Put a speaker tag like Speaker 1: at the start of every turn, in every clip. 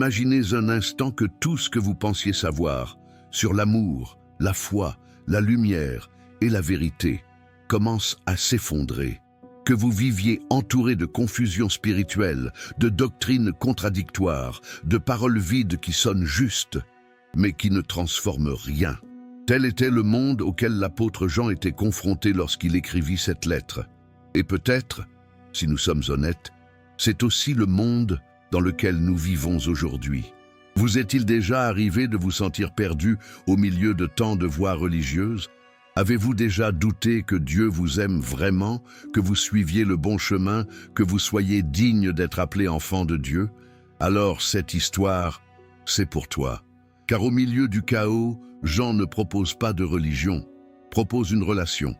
Speaker 1: Imaginez un instant que tout ce que vous pensiez savoir sur l'amour, la foi, la lumière et la vérité commence à s'effondrer. Que vous viviez entouré de confusion spirituelle, de doctrines contradictoires, de paroles vides qui sonnent justes, mais qui ne transforment rien. Tel était le monde auquel l'apôtre Jean était confronté lorsqu'il écrivit cette lettre. Et peut-être, si nous sommes honnêtes, c'est aussi le monde dans lequel nous vivons aujourd'hui. Vous est-il déjà arrivé de vous sentir perdu au milieu de tant de voix religieuses? Avez-vous déjà douté que Dieu vous aime vraiment, que vous suiviez le bon chemin, que vous soyez digne d'être appelé enfant de Dieu? Alors cette histoire, c'est pour toi. Car au milieu du chaos, Jean ne propose pas de religion, propose une relation.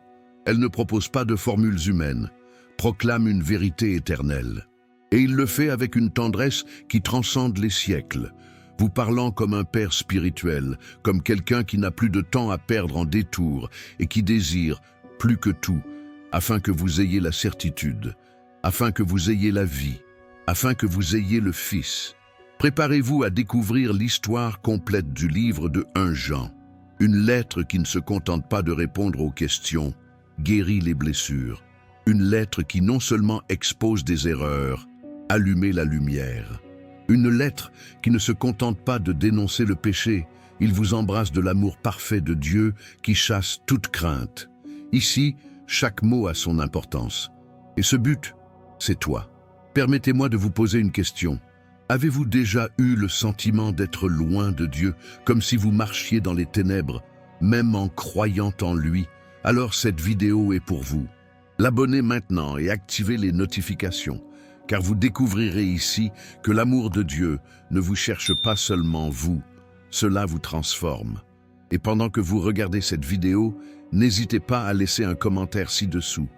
Speaker 1: Elle ne propose pas de formules humaines, proclame une vérité éternelle. Et il le fait avec une tendresse qui transcende les siècles, vous parlant comme un père spirituel, comme quelqu'un qui n'a plus de temps à perdre en détours et qui désire, plus que tout, afin que vous ayez la certitude, afin que vous ayez la vie, afin que vous ayez le Fils. Préparez-vous à découvrir l'histoire complète du livre de 1 Jean, une lettre qui ne se contente pas de répondre aux questions, guérit les blessures, une lettre qui non seulement expose des erreurs, allume la lumière. Une lettre qui ne se contente pas de dénoncer le péché, il vous embrasse de l'amour parfait de Dieu qui chasse toute crainte. Ici, chaque mot a son importance. Et ce but, c'est toi. Permettez-moi de vous poser une question. Avez-vous déjà eu le sentiment d'être loin de Dieu, comme si vous marchiez dans les ténèbres, même en croyant en lui? Alors cette vidéo est pour vous. L'abonnez maintenant et activez les notifications, car vous découvrirez ici que l'amour de Dieu ne vous cherche pas seulement vous, cela vous transforme. Et pendant que vous regardez cette vidéo, n'hésitez pas à laisser un commentaire ci-dessous.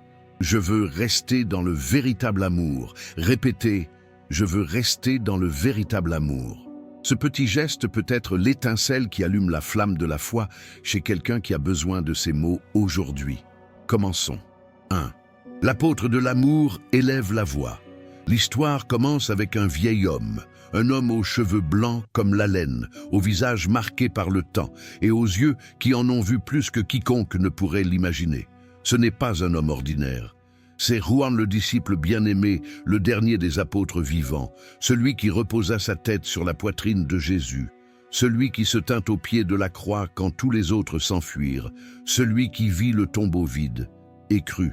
Speaker 1: Je veux rester dans le véritable amour. Répétez, je veux rester dans le véritable amour. Ce petit geste peut être l'étincelle qui allume la flamme de la foi chez quelqu'un qui a besoin de ces mots aujourd'hui. Commençons. 1. L'apôtre de l'amour élève la voix. L'histoire commence avec un vieil homme, un homme aux cheveux blancs comme la laine, au visage marqué par le temps et aux yeux qui en ont vu plus que quiconque ne pourrait l'imaginer. Ce n'est pas un homme ordinaire. C'est Juan le disciple bien-aimé, le dernier des apôtres vivants, celui qui reposa sa tête sur la poitrine de Jésus, celui qui se tint au pied de la croix quand tous les autres s'enfuirent, celui qui vit le tombeau vide et crut.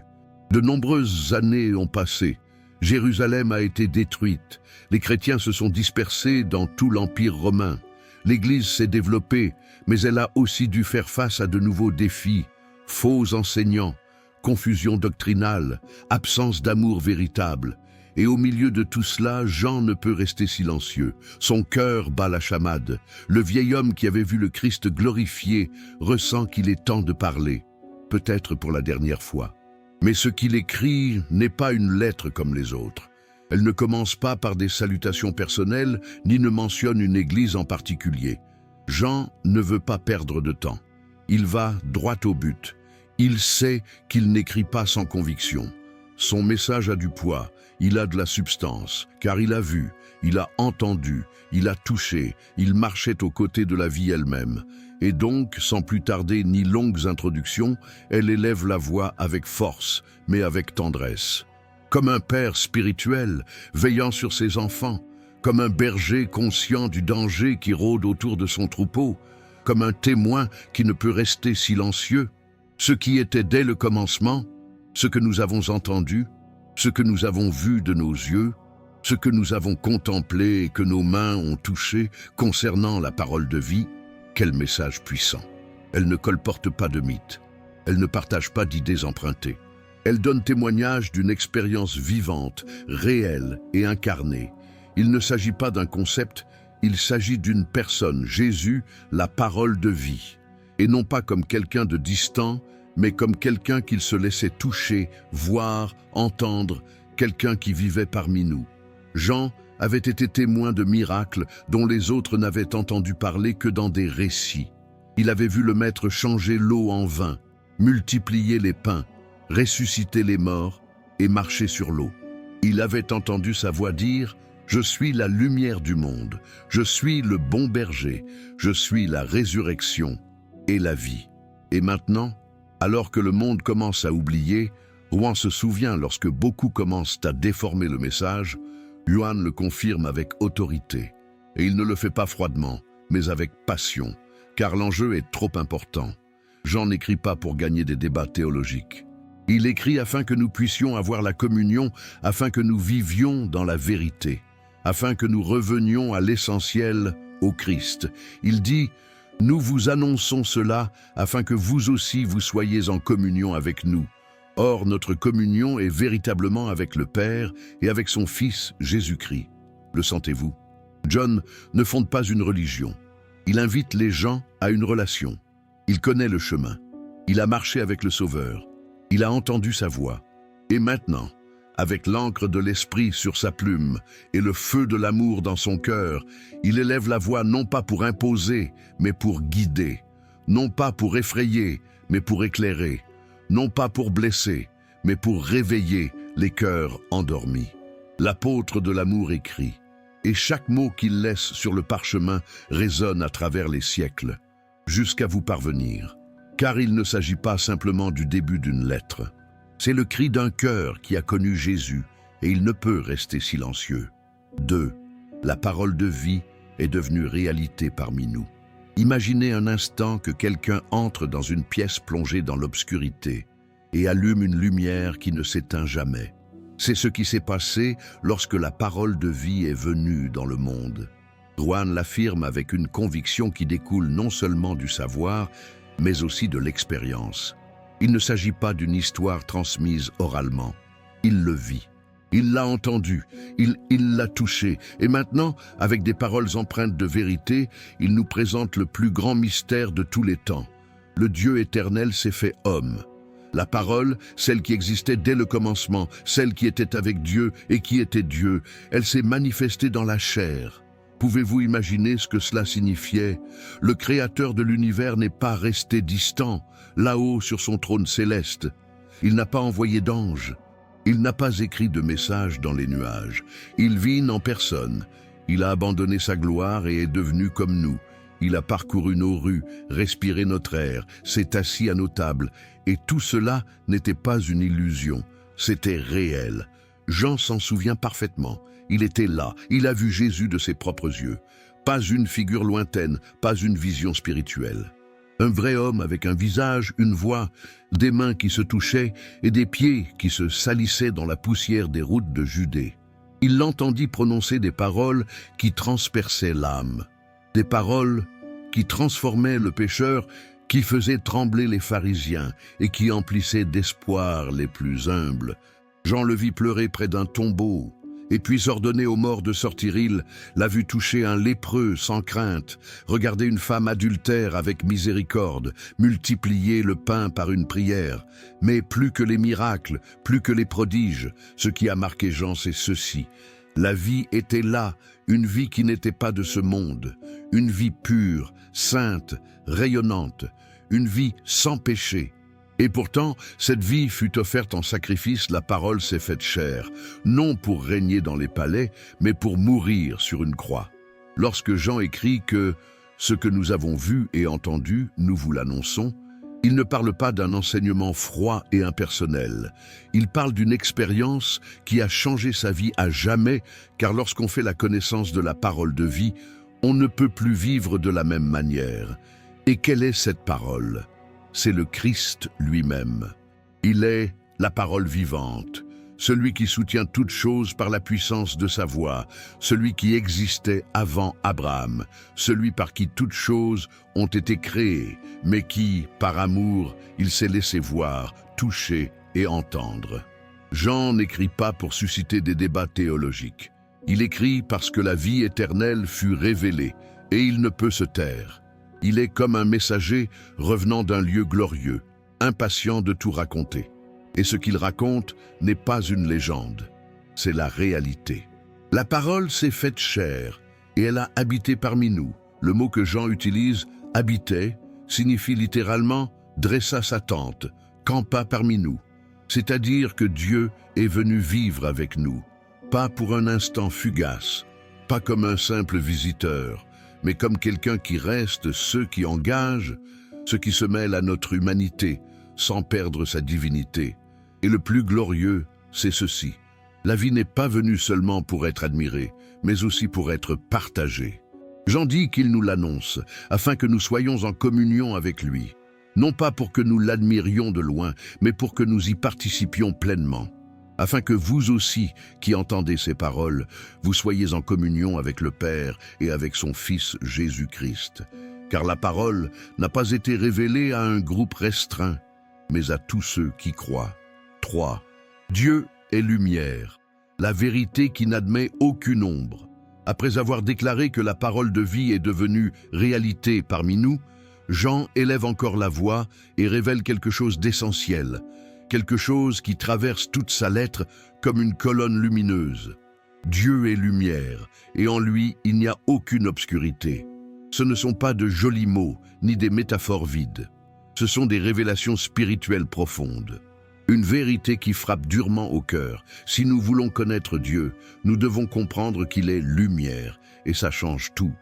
Speaker 1: De nombreuses années ont passé. Jérusalem a été détruite, les chrétiens se sont dispersés dans tout l'Empire romain. L'Église s'est développée, mais elle a aussi dû faire face à de nouveaux défis, faux enseignants, confusion doctrinale, absence d'amour véritable. Et au milieu de tout cela, Jean ne peut rester silencieux. Son cœur bat la chamade. Le vieil homme qui avait vu le Christ glorifié ressent qu'il est temps de parler, peut-être pour la dernière fois. Mais ce qu'il écrit n'est pas une lettre comme les autres. Elle ne commence pas par des salutations personnelles, ni ne mentionne une église en particulier. Jean ne veut pas perdre de temps. Il va droit au but. Il sait qu'il n'écrit pas sans conviction. Son message a du poids, il a de la substance, car il a vu, il a entendu, il a touché, il marchait aux côtés de la vie elle-même. Et donc, sans plus tarder ni longues introductions, elle élève la voix avec force, mais avec tendresse. Comme un père spirituel, veillant sur ses enfants, comme un berger conscient du danger qui rôde autour de son troupeau, comme un témoin qui ne peut rester silencieux. Ce qui était dès le commencement, ce que nous avons entendu, ce que nous avons vu de nos yeux, ce que nous avons contemplé et que nos mains ont touché concernant la parole de vie, quel message puissant. Elle ne colporte pas de mythes, elle ne partage pas d'idées empruntées. Elle donne témoignage d'une expérience vivante, réelle et incarnée. Il ne s'agit pas d'un concept, il s'agit d'une personne, Jésus, la parole de vie. Et non pas comme quelqu'un de distant, mais comme quelqu'un qu'il se laissait toucher, voir, entendre, quelqu'un qui vivait parmi nous. Jean avait été témoin de miracles dont les autres n'avaient entendu parler que dans des récits. Il avait vu le Maître changer l'eau en vin, multiplier les pains, ressusciter les morts et marcher sur l'eau. Il avait entendu sa voix dire « Je suis la lumière du monde, je suis le bon berger, je suis la résurrection et la vie. Et maintenant, alors que le monde commence à oublier, Juan se souvient lorsque beaucoup commencent à déformer le message, Juan le confirme avec autorité. Et il ne le fait pas froidement, mais avec passion, car l'enjeu est trop important. Jean n'écrit pas pour gagner des débats théologiques. Il écrit afin que nous puissions avoir la communion, afin que nous vivions dans la vérité, afin que nous revenions à l'essentiel, au Christ. Il dit « Nous vous annonçons cela afin que vous aussi vous soyez en communion avec nous. Or, notre communion est véritablement avec le Père et avec son Fils Jésus-Christ. » Le sentez-vous? John ne fonde pas une religion. Il invite les gens à une relation. Il connaît le chemin. Il a marché avec le Sauveur. Il a entendu sa voix. Et maintenant, avec l'encre de l'Esprit sur sa plume et le feu de l'amour dans son cœur, il élève la voix non pas pour imposer, mais pour guider. Non pas pour effrayer, mais pour éclairer. Non pas pour blesser, mais pour réveiller les cœurs endormis. L'apôtre de l'amour écrit, et chaque mot qu'il laisse sur le parchemin résonne à travers les siècles, jusqu'à vous parvenir. Car il ne s'agit pas simplement du début d'une lettre. C'est le cri d'un cœur qui a connu Jésus, et il ne peut rester silencieux. 2. La parole de vie est devenue réalité parmi nous. Imaginez un instant que quelqu'un entre dans une pièce plongée dans l'obscurité et allume une lumière qui ne s'éteint jamais. C'est ce qui s'est passé lorsque la parole de vie est venue dans le monde. Juan l'affirme avec une conviction qui découle non seulement du savoir, mais aussi de l'expérience. Il ne s'agit pas d'une histoire transmise oralement. Il le vit. Il l'a entendu, il l'a touché, et maintenant, avec des paroles empreintes de vérité, il nous présente le plus grand mystère de tous les temps. Le Dieu éternel s'est fait homme. La parole, celle qui existait dès le commencement, celle qui était avec Dieu et qui était Dieu, elle s'est manifestée dans la chair. Pouvez-vous imaginer ce que cela signifiait? Le Créateur de l'univers n'est pas resté distant, là-haut sur son trône céleste. Il n'a pas envoyé d'anges. Il n'a pas écrit de message dans les nuages. Il vit en personne. Il a abandonné sa gloire et est devenu comme nous. Il a parcouru nos rues, respiré notre air, s'est assis à nos tables. Et tout cela n'était pas une illusion, c'était réel. Jean s'en souvient parfaitement. Il était là, il a vu Jésus de ses propres yeux. Pas une figure lointaine, pas une vision spirituelle. Un vrai homme avec un visage, une voix, des mains qui se touchaient et des pieds qui se salissaient dans la poussière des routes de Judée. Il l'entendit prononcer des paroles qui transperçaient l'âme, des paroles qui transformaient le pécheur, qui faisaient trembler les pharisiens et qui emplissaient d'espoir les plus humbles. Jean le vit pleurer près d'un tombeau, et puis ordonner aux morts de sortir. Il l'a vu toucher un lépreux sans crainte, regarder une femme adultère avec miséricorde, multiplier le pain par une prière. Mais plus que les miracles, plus que les prodiges, ce qui a marqué Jean, c'est ceci. La vie était là, une vie qui n'était pas de ce monde, une vie pure, sainte, rayonnante, une vie sans péché. Et pourtant, cette vie fut offerte en sacrifice, la parole s'est faite chair, non pour régner dans les palais, mais pour mourir sur une croix. Lorsque Jean écrit que « ce que nous avons vu et entendu, nous vous l'annonçons », il ne parle pas d'un enseignement froid et impersonnel. Il parle d'une expérience qui a changé sa vie à jamais, car lorsqu'on fait la connaissance de la parole de vie, on ne peut plus vivre de la même manière. Et quelle est cette parole ? C'est le Christ lui-même. Il est la parole vivante, celui qui soutient toutes choses par la puissance de sa voix, celui qui existait avant Abraham, celui par qui toutes choses ont été créées, mais qui, par amour, il s'est laissé voir, toucher et entendre. Jean n'écrit pas pour susciter des débats théologiques. Il écrit parce que la vie éternelle fut révélée, et il ne peut se taire. Il est comme un messager revenant d'un lieu glorieux, impatient de tout raconter. Et ce qu'il raconte n'est pas une légende, c'est la réalité. La parole s'est faite chair, et elle a habité parmi nous. Le mot que Jean utilise, « habitait », signifie littéralement « dressa sa tente », campa parmi nous. C'est-à-dire que Dieu est venu vivre avec nous. pas pour un instant fugace, pas comme un simple visiteur, mais comme quelqu'un qui reste, ce qui engage, ce qui se mêle à notre humanité, sans perdre sa divinité. Et le plus glorieux, c'est ceci. La vie n'est pas venue seulement pour être admirée, mais aussi pour être partagée. Jean dit qu'il nous l'annonce, afin que nous soyons en communion avec lui. Non pas pour que nous l'admirions de loin, mais pour que nous y participions pleinement. Afin que vous aussi, qui entendez ces paroles, vous soyez en communion avec le Père et avec son Fils Jésus-Christ. Car la parole n'a pas été révélée à un groupe restreint, mais à tous ceux qui croient. 3. Dieu est lumière, la vérité qui n'admet aucune ombre. Après avoir déclaré que la parole de vie est devenue réalité parmi nous, Jean élève encore la voix et révèle quelque chose d'essentiel, quelque chose qui traverse toute sa lettre comme une colonne lumineuse. Dieu est lumière, et en lui il n'y a aucune obscurité. Ce ne sont pas de jolis mots, ni des métaphores vides. Ce sont des révélations spirituelles profondes. Une vérité qui frappe durement au cœur. Si nous voulons connaître Dieu, nous devons comprendre qu'il est lumière, et ça change tout.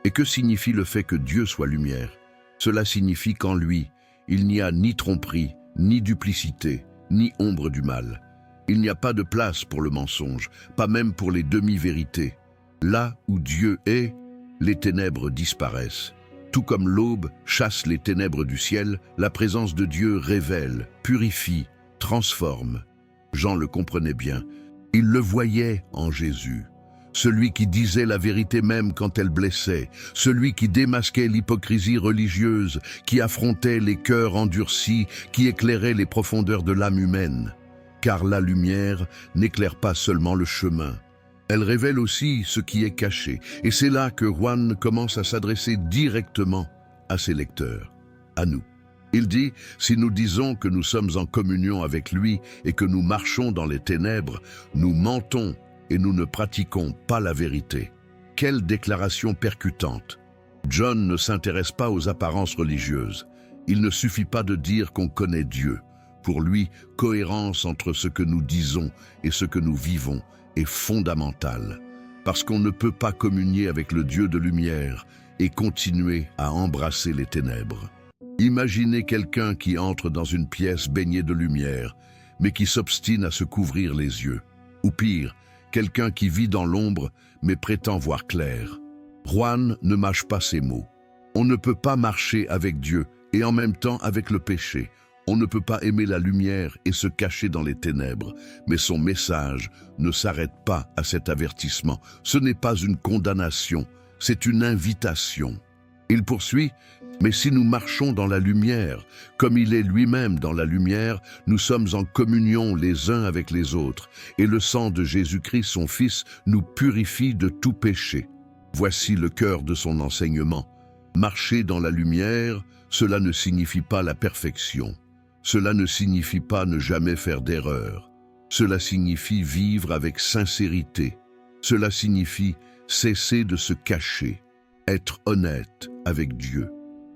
Speaker 1: Et que signifie le fait que Dieu soit lumière? Cela signifie qu'en lui, il n'y a ni tromperie, ni duplicité, ni ombre du mal. Il n'y a pas de place pour le mensonge, pas même pour les demi-vérités. Là où Dieu est, les ténèbres disparaissent. Tout comme l'aube chasse les ténèbres du ciel, la présence de Dieu révèle, purifie, transforme. Jean le comprenait bien. Il le voyait en Jésus. Celui qui disait la vérité même quand elle blessait, celui qui démasquait l'hypocrisie religieuse, qui affrontait les cœurs endurcis, qui éclairait les profondeurs de l'âme humaine. Car la lumière n'éclaire pas seulement le chemin. Elle révèle aussi ce qui est caché. Et c'est là que Juan commence à s'adresser directement à ses lecteurs, à nous. Il dit, si nous disons que nous sommes en communion avec lui et que nous marchons dans les ténèbres, nous mentons et nous ne pratiquons pas la vérité. Quelle déclaration percutante! John ne s'intéresse pas aux apparences religieuses. Il ne suffit pas de dire qu'on connaît Dieu. Pour lui, cohérence entre ce que nous disons et ce que nous vivons est fondamentale. Parce qu'on ne peut pas communier avec le Dieu de lumière et continuer à embrasser les ténèbres. Imaginez quelqu'un qui entre dans une pièce baignée de lumière, mais qui s'obstine à se couvrir les yeux. Ou pire, quelqu'un qui vit dans l'ombre, mais prétend voir clair. Juan ne mâche pas ses mots. On ne peut pas marcher avec Dieu et en même temps avec le péché. On ne peut pas aimer la lumière et se cacher dans les ténèbres. Mais son message ne s'arrête pas à cet avertissement. Ce n'est pas une condamnation, c'est une invitation. Il poursuit, mais si nous marchons dans la lumière, comme il est lui-même dans la lumière, nous sommes en communion les uns avec les autres, et le sang de Jésus-Christ, son Fils, nous purifie de tout péché. Voici le cœur de son enseignement. Marcher dans la lumière, cela ne signifie pas la perfection. Cela ne signifie pas ne jamais faire d'erreur. Cela signifie vivre avec sincérité. Cela signifie cesser de se cacher, être honnête avec Dieu,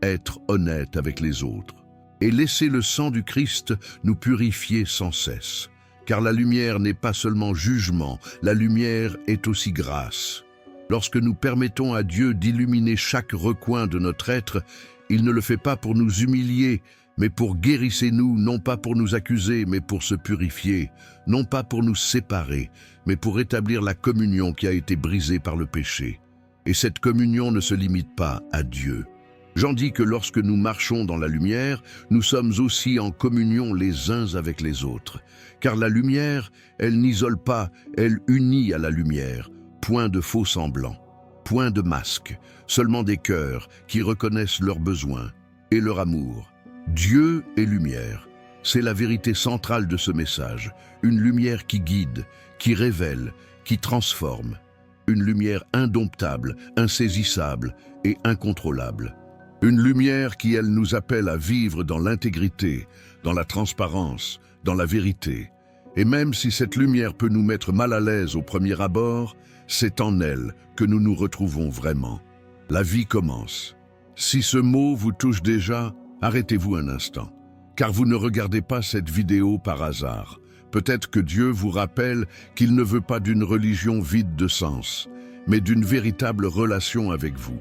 Speaker 1: être honnête avec les autres, et laisser le sang du Christ nous purifier sans cesse. Car la lumière n'est pas seulement jugement, la lumière est aussi grâce. Lorsque nous permettons à Dieu d'illuminer chaque recoin de notre être, il ne le fait pas pour nous humilier, mais pour guérissez-nous, non pas pour nous accuser, mais pour se purifier, non pas pour nous séparer, mais pour établir la communion qui a été brisée par le péché. Et cette communion ne se limite pas à Dieu. Jean dit que lorsque nous marchons dans la lumière, nous sommes aussi en communion les uns avec les autres. Car la lumière, elle n'isole pas, elle unit à la lumière. Point de faux semblants, point de masque, seulement des cœurs qui reconnaissent leurs besoins et leur amour. Dieu est lumière. C'est la vérité centrale de ce message. Une lumière qui guide, qui révèle, qui transforme. Une lumière indomptable, insaisissable et incontrôlable. Une lumière qui, elle, nous appelle à vivre dans l'intégrité, dans la transparence, dans la vérité. Et même si cette lumière peut nous mettre mal à l'aise au premier abord, c'est en elle que nous nous retrouvons vraiment. La vie commence. Si ce mot vous touche déjà, arrêtez-vous un instant, car vous ne regardez pas cette vidéo par hasard. Peut-être que Dieu vous rappelle qu'il ne veut pas d'une religion vide de sens, mais d'une véritable relation avec vous.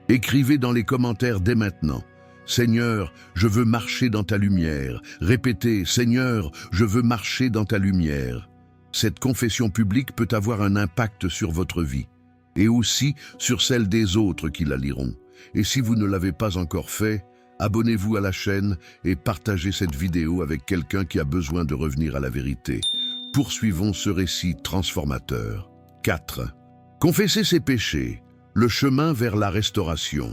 Speaker 1: Écrivez dans les commentaires dès maintenant. Seigneur, je veux marcher dans ta lumière. Répétez, Seigneur, je veux marcher dans ta lumière. Cette confession publique peut avoir un impact sur votre vie, et aussi sur celle des autres qui la liront. Et si vous ne l'avez pas encore fait, abonnez-vous à la chaîne et partagez cette vidéo avec quelqu'un qui a besoin de revenir à la vérité. Poursuivons ce récit transformateur. 4. Confesser ses péchés, le chemin vers la restauration.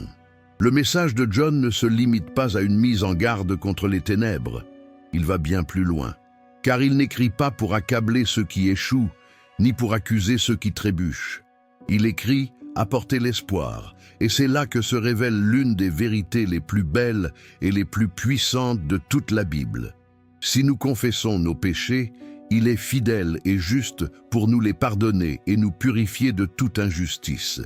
Speaker 1: Le message de John ne se limite pas à une mise en garde contre les ténèbres. Il va bien plus loin, car il n'écrit pas pour accabler ceux qui échouent, ni pour accuser ceux qui trébuchent. Il écrit « Apporter l'espoir », et c'est là que se révèle l'une des vérités les plus belles et les plus puissantes de toute la Bible. Si nous confessons nos péchés, il est fidèle et juste pour nous les pardonner et nous purifier de toute injustice.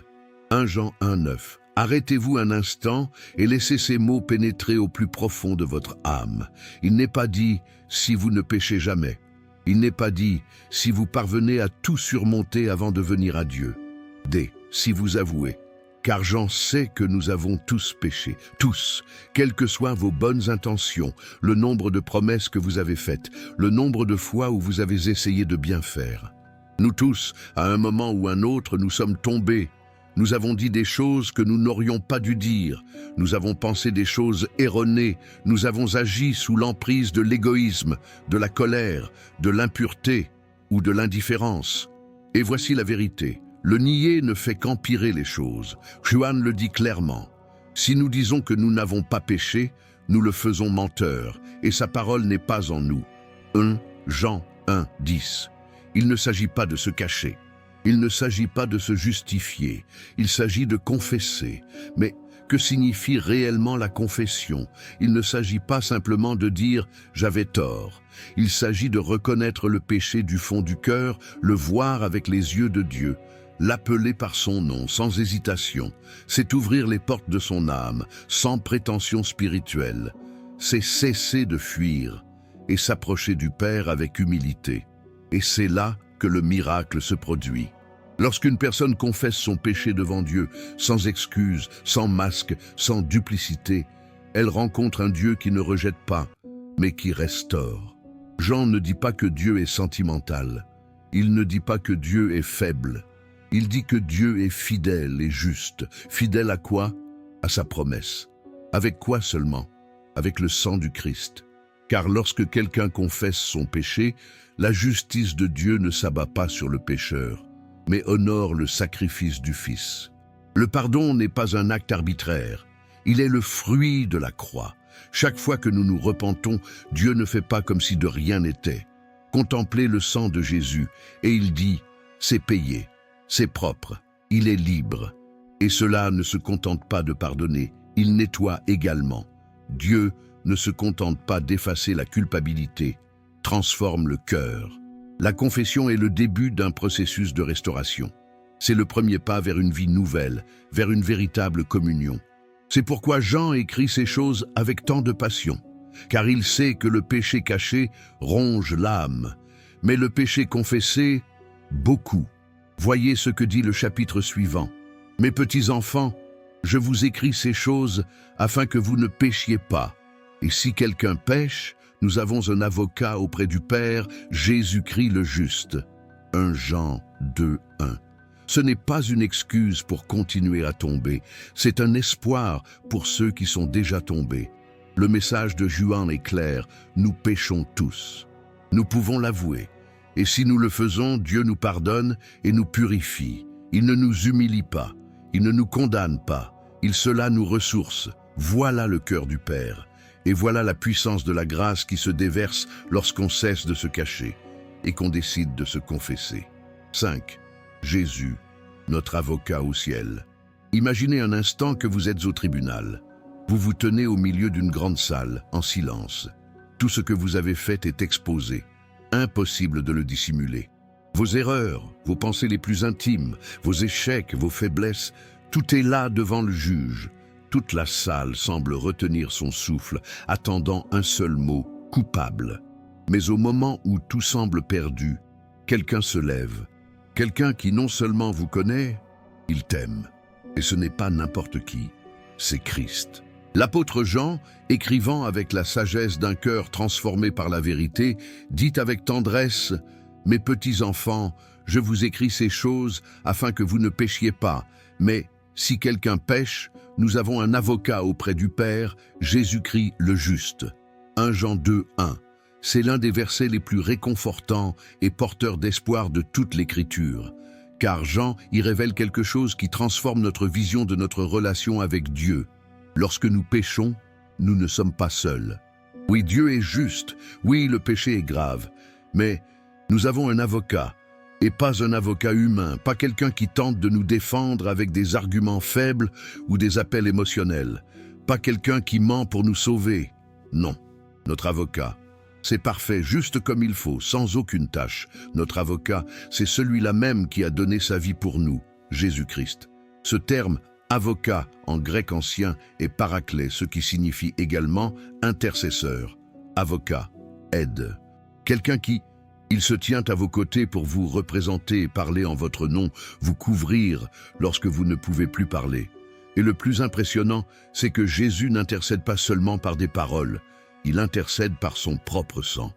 Speaker 1: 1 Jean 1,9. Arrêtez-vous un instant et laissez ces mots pénétrer au plus profond de votre âme. Il n'est pas dit « si vous ne péchez jamais ». Il n'est pas dit « si vous parvenez à tout surmonter avant de venir à Dieu ». D. Si vous avouez. Car Jean sait que nous avons tous péché, tous, quelles que soient vos bonnes intentions, le nombre de promesses que vous avez faites, le nombre de fois où vous avez essayé de bien faire. Nous tous, à un moment ou un autre, nous sommes tombés. Nous avons dit des choses que nous n'aurions pas dû dire. Nous avons pensé des choses erronées. Nous avons agi sous l'emprise de l'égoïsme, de la colère, de l'impureté ou de l'indifférence. Et voici la vérité. Le nier ne fait qu'empirer les choses. Juan le dit clairement. Si nous disons que nous n'avons pas péché, nous le faisons menteur, et sa parole n'est pas en nous. 1 Jean 1, 10. Il ne s'agit pas de se cacher. Il ne s'agit pas de se justifier, il s'agit de confesser. Mais que signifie réellement la confession? Il ne s'agit pas simplement de dire « j'avais tort ». Il s'agit de reconnaître le péché du fond du cœur, le voir avec les yeux de Dieu, l'appeler par son nom, sans hésitation. C'est ouvrir les portes de son âme, sans prétention spirituelle. C'est cesser de fuir et s'approcher du Père avec humilité. Et c'est là que le miracle se produit. Lorsqu'une personne confesse son péché devant Dieu, sans excuse, sans masque, sans duplicité, elle rencontre un Dieu qui ne rejette pas, mais qui restaure. Jean ne dit pas que Dieu est sentimental. Il ne dit pas que Dieu est faible. Il dit que Dieu est fidèle et juste. Fidèle à quoi? À sa promesse. Avec quoi seulement? Avec le sang du Christ. Car lorsque quelqu'un confesse son péché, la justice de Dieu ne s'abat pas sur le pécheur, mais honore le sacrifice du Fils. Le pardon n'est pas un acte arbitraire, il est le fruit de la croix. Chaque fois que nous nous repentons, Dieu ne fait pas comme si de rien n'était. Contemplez le sang de Jésus, et il dit « c'est payé, c'est propre, il est libre ». Et cela ne se contente pas de pardonner, il nettoie également. Dieu ne se contente pas d'effacer la culpabilité, transforme le cœur. La confession est le début d'un processus de restauration. C'est le premier pas vers une vie nouvelle, vers une véritable communion. C'est pourquoi Jean écrit ces choses avec tant de passion, car il sait que le péché caché ronge l'âme, mais le péché confessé, beaucoup. Voyez ce que dit le chapitre suivant. « Mes petits enfants, je vous écris ces choses afin que vous ne péchiez pas. Et si quelqu'un pêche, nous avons un avocat auprès du Père, Jésus-Christ le juste. » 1 Jean 2, 1. Ce n'est pas une excuse pour continuer à tomber, c'est un espoir pour ceux qui sont déjà tombés. Le message de Juan est clair, nous péchons tous. Nous pouvons l'avouer. Et si nous le faisons, Dieu nous pardonne et nous purifie. Il ne nous humilie pas, il ne nous condamne pas, cela nous ressource. Voilà le cœur du Père. Et voilà la puissance de la grâce qui se déverse lorsqu'on cesse de se cacher et qu'on décide de se confesser. 5. Jésus, notre avocat au ciel. Imaginez un instant que vous êtes au tribunal. Vous vous tenez au milieu d'une grande salle, en silence. Tout ce que vous avez fait est exposé. Impossible de le dissimuler. Vos erreurs, vos pensées les plus intimes, vos échecs, vos faiblesses, tout est là devant le juge. Toute la salle semble retenir son souffle, attendant un seul mot, coupable. Mais au moment où tout semble perdu, quelqu'un se lève. Quelqu'un qui non seulement vous connaît, il t'aime. Et ce n'est pas n'importe qui, c'est Christ. L'apôtre Jean, écrivant avec la sagesse d'un cœur transformé par la vérité, dit avec tendresse: « Mes petits enfants, je vous écris ces choses afin que vous ne péchiez pas. Mais si quelqu'un pêche, nous avons un avocat auprès du Père, Jésus-Christ le juste. » 1 Jean 2, 1. C'est l'un des versets les plus réconfortants et porteurs d'espoir de toute l'Écriture. Car Jean y révèle quelque chose qui transforme notre vision de notre relation avec Dieu. Lorsque nous péchons, nous ne sommes pas seuls. Oui, Dieu est juste, oui, le péché est grave, mais nous avons un avocat, et pas un avocat humain, pas quelqu'un qui tente de nous défendre avec des arguments faibles ou des appels émotionnels, pas quelqu'un qui ment pour nous sauver. Non, notre avocat, c'est parfait, juste comme il faut, sans aucune tâche. Notre avocat, c'est celui-là même qui a donné sa vie pour nous, Jésus-Christ. Ce terme avocat en grec ancien est paraclet, ce qui signifie également intercesseur. Avocat, aide. Quelqu'un qui, il se tient à vos côtés pour vous représenter et parler en votre nom, vous couvrir lorsque vous ne pouvez plus parler. Et le plus impressionnant, c'est que Jésus n'intercède pas seulement par des paroles, il intercède par son propre sang.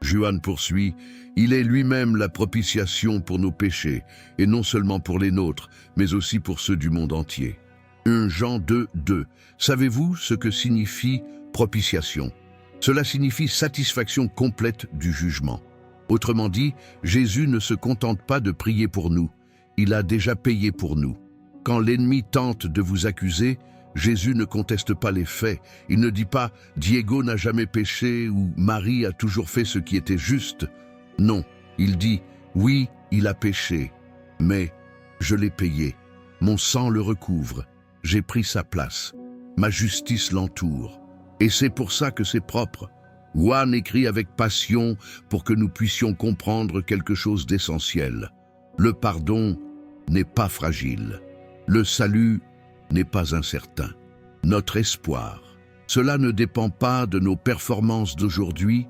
Speaker 1: Juan poursuit, « Il est lui-même la propitiation pour nos péchés, et non seulement pour les nôtres, mais aussi pour ceux du monde entier. » 1 Jean 2, 2. Savez-vous ce que signifie propitiation? Cela signifie satisfaction complète du jugement. Autrement dit, Jésus ne se contente pas de prier pour nous, il a déjà payé pour nous. Quand l'ennemi tente de vous accuser, Jésus ne conteste pas les faits. Il ne dit pas « Diego n'a jamais péché » ou « Marie a toujours fait ce qui était juste ». Non, il dit « Oui, il a péché, mais je l'ai payé. Mon sang le recouvre. J'ai pris sa place. Ma justice l'entoure. Et c'est pour ça que c'est propre. » Juan écrit avec passion pour que nous puissions comprendre quelque chose d'essentiel. Le pardon n'est pas fragile. Le salut n'est pas incertain. Notre espoir, cela ne dépend pas de nos performances d'aujourd'hui,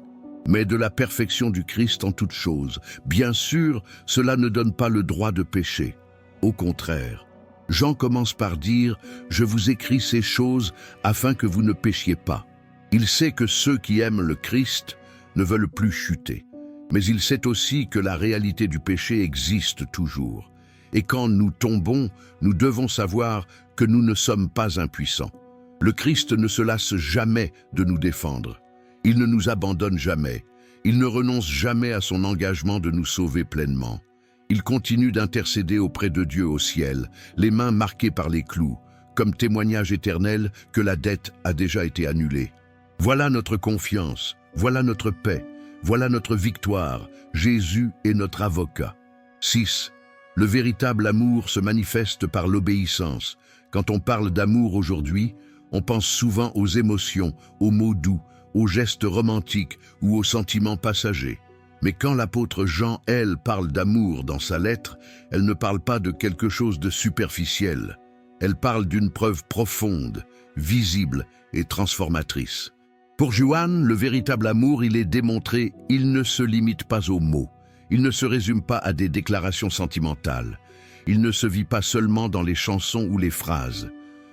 Speaker 1: mais de la perfection du Christ en toutes choses. Bien sûr, cela ne donne pas le droit de pécher. Au contraire, Jean commence par dire « Je vous écris ces choses afin que vous ne péchiez pas ». Il sait que ceux qui aiment le Christ ne veulent plus chuter, mais il sait aussi que la réalité du péché existe toujours. Et quand nous tombons, nous devons savoir que nous ne sommes pas impuissants. Le Christ ne se lasse jamais de nous défendre. Il ne nous abandonne jamais. Il ne renonce jamais à son engagement de nous sauver pleinement. Il continue d'intercéder auprès de Dieu au ciel, les mains marquées par les clous, comme témoignage éternel que la dette a déjà été annulée. Voilà notre confiance, voilà notre paix, voilà notre victoire. Jésus est notre avocat. 6. Le véritable amour se manifeste par l'obéissance. Quand on parle d'amour aujourd'hui, on pense souvent aux émotions, aux mots doux, aux gestes romantiques ou aux sentiments passagers. Mais quand l'apôtre Jean, elle, parle d'amour dans sa lettre, elle ne parle pas de quelque chose de superficiel. Elle parle d'une preuve profonde, visible et transformatrice. Pour Juan, le véritable amour, il est démontré, il ne se limite pas aux mots. Il ne se résume pas à des déclarations sentimentales. Il ne se vit pas seulement dans les chansons ou les phrases.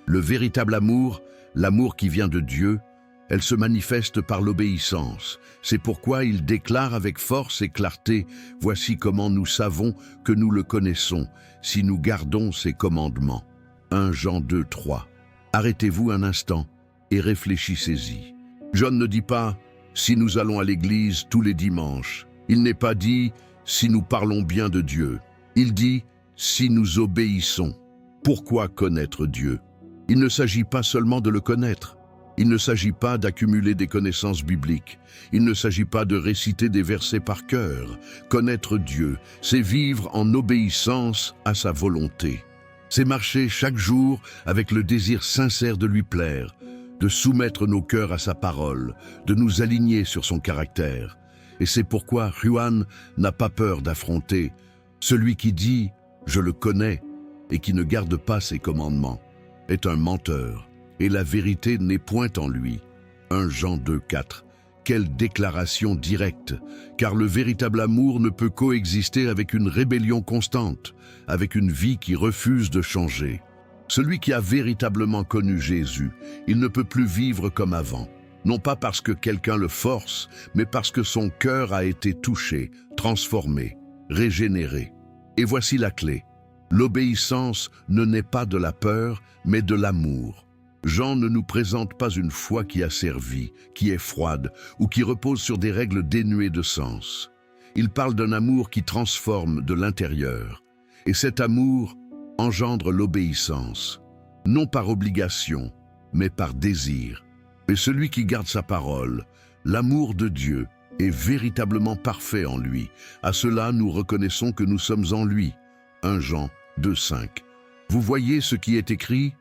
Speaker 1: Le véritable amour, l'amour qui vient de Dieu, elle se manifeste par l'obéissance. C'est pourquoi il déclare avec force et clarté « Voici comment nous savons que nous le connaissons, si nous gardons ses commandements. » 1 Jean 2, 3. Arrêtez-vous un instant et réfléchissez-y. John ne dit pas « Si nous allons à l'église tous les dimanches ». Il n'est pas dit « si nous parlons bien de Dieu ». Il dit « si nous obéissons ». Pourquoi connaître Dieu? Il ne s'agit pas seulement de le connaître. Il ne s'agit pas d'accumuler des connaissances bibliques. Il ne s'agit pas de réciter des versets par cœur. Connaître Dieu, c'est vivre en obéissance à sa volonté. C'est marcher chaque jour avec le désir sincère de lui plaire, de soumettre nos cœurs à sa parole, de nous aligner sur son caractère. Et c'est pourquoi Juan n'a pas peur d'affronter celui qui dit « je le connais » et qui ne garde pas ses commandements, est un menteur, et la vérité n'est point en lui. 1 Jean 2, 4. Quelle déclaration directe, car le véritable amour ne peut coexister avec une rébellion constante, avec une vie qui refuse de changer. Celui qui a véritablement connu Jésus, il ne peut plus vivre comme avant, non pas parce que quelqu'un le force, mais parce que son cœur a été touché, transformé, régénéré. Et voici la clé. L'obéissance ne naît pas de la peur, mais de l'amour. Jean ne nous présente pas une foi qui asservit, qui est froide ou qui repose sur des règles dénuées de sens. Il parle d'un amour qui transforme de l'intérieur. Et cet amour engendre l'obéissance, non par obligation, mais par désir. Et celui qui garde sa parole, l'amour de Dieu, est véritablement parfait en lui. À cela, nous reconnaissons que nous sommes en lui. 1 Jean 2,5. Vous voyez ce qui est écrit ?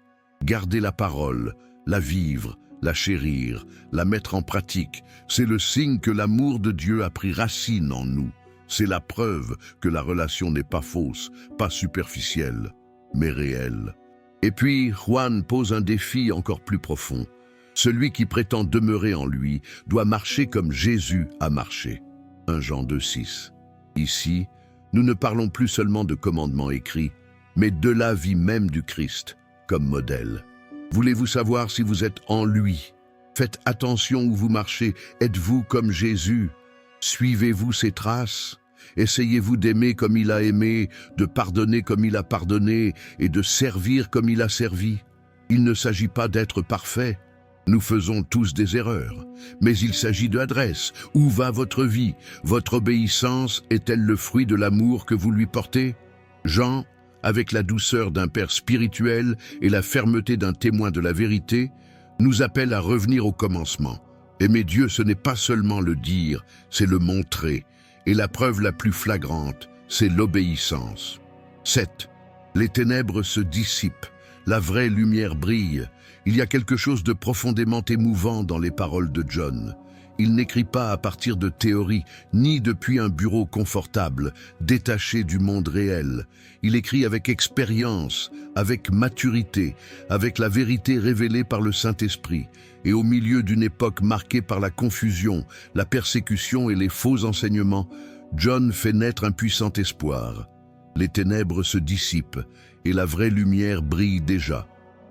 Speaker 1: Garder la parole, la vivre, la chérir, la mettre en pratique, c'est le signe que l'amour de Dieu a pris racine en nous. C'est la preuve que la relation n'est pas fausse, pas superficielle, mais réelle. Et puis, Juan pose un défi encore plus profond. Celui qui prétend demeurer en lui doit marcher comme Jésus a marché. 1 Jean 2,6. Ici, nous ne parlons plus seulement de commandements écrits, mais de la vie même du Christ, comme modèle. Voulez-vous savoir si vous êtes en lui? Faites attention où vous marchez. Êtes-vous comme Jésus? Suivez-vous ses traces? Essayez-vous d'aimer comme il a aimé, de pardonner comme il a pardonné et de servir comme il a servi? Il ne s'agit pas d'être parfait. Nous faisons tous des erreurs, mais il s'agit d'adresse. Où va votre vie? Votre obéissance est-elle le fruit de l'amour que vous lui portez? Jean, avec la douceur d'un père spirituel et la fermeté d'un témoin de la vérité, nous appelle à revenir au commencement. Aimer Dieu, ce n'est pas seulement le dire, c'est le montrer. Et la preuve la plus flagrante, c'est l'obéissance. 7. Les ténèbres se dissipent, la vraie lumière brille. Il y a quelque chose de profondément émouvant dans les paroles de John. Il n'écrit pas à partir de théories, ni depuis un bureau confortable, détaché du monde réel. Il écrit avec expérience, avec maturité, avec la vérité révélée par le Saint-Esprit, et au milieu d'une époque marquée par la confusion, la persécution et les faux enseignements, John fait naître un puissant espoir. Les ténèbres se dissipent, et la vraie lumière brille déjà.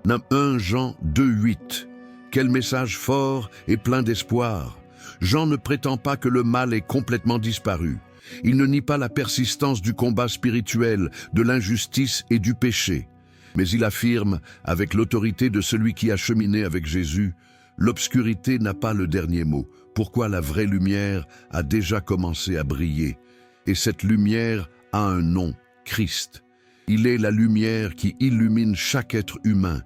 Speaker 1: 1 Jean 2,8. Quel message fort et plein d'espoir! Jean ne prétend pas que le mal ait complètement disparu. Il ne nie pas la persistance du combat spirituel, de l'injustice et du péché. Mais il affirme, avec l'autorité de celui qui a cheminé avec Jésus, l'obscurité n'a pas le dernier mot. Pourquoi la vraie lumière a déjà commencé à briller? Et cette lumière a un nom, Christ. Il est la lumière qui illumine chaque être humain,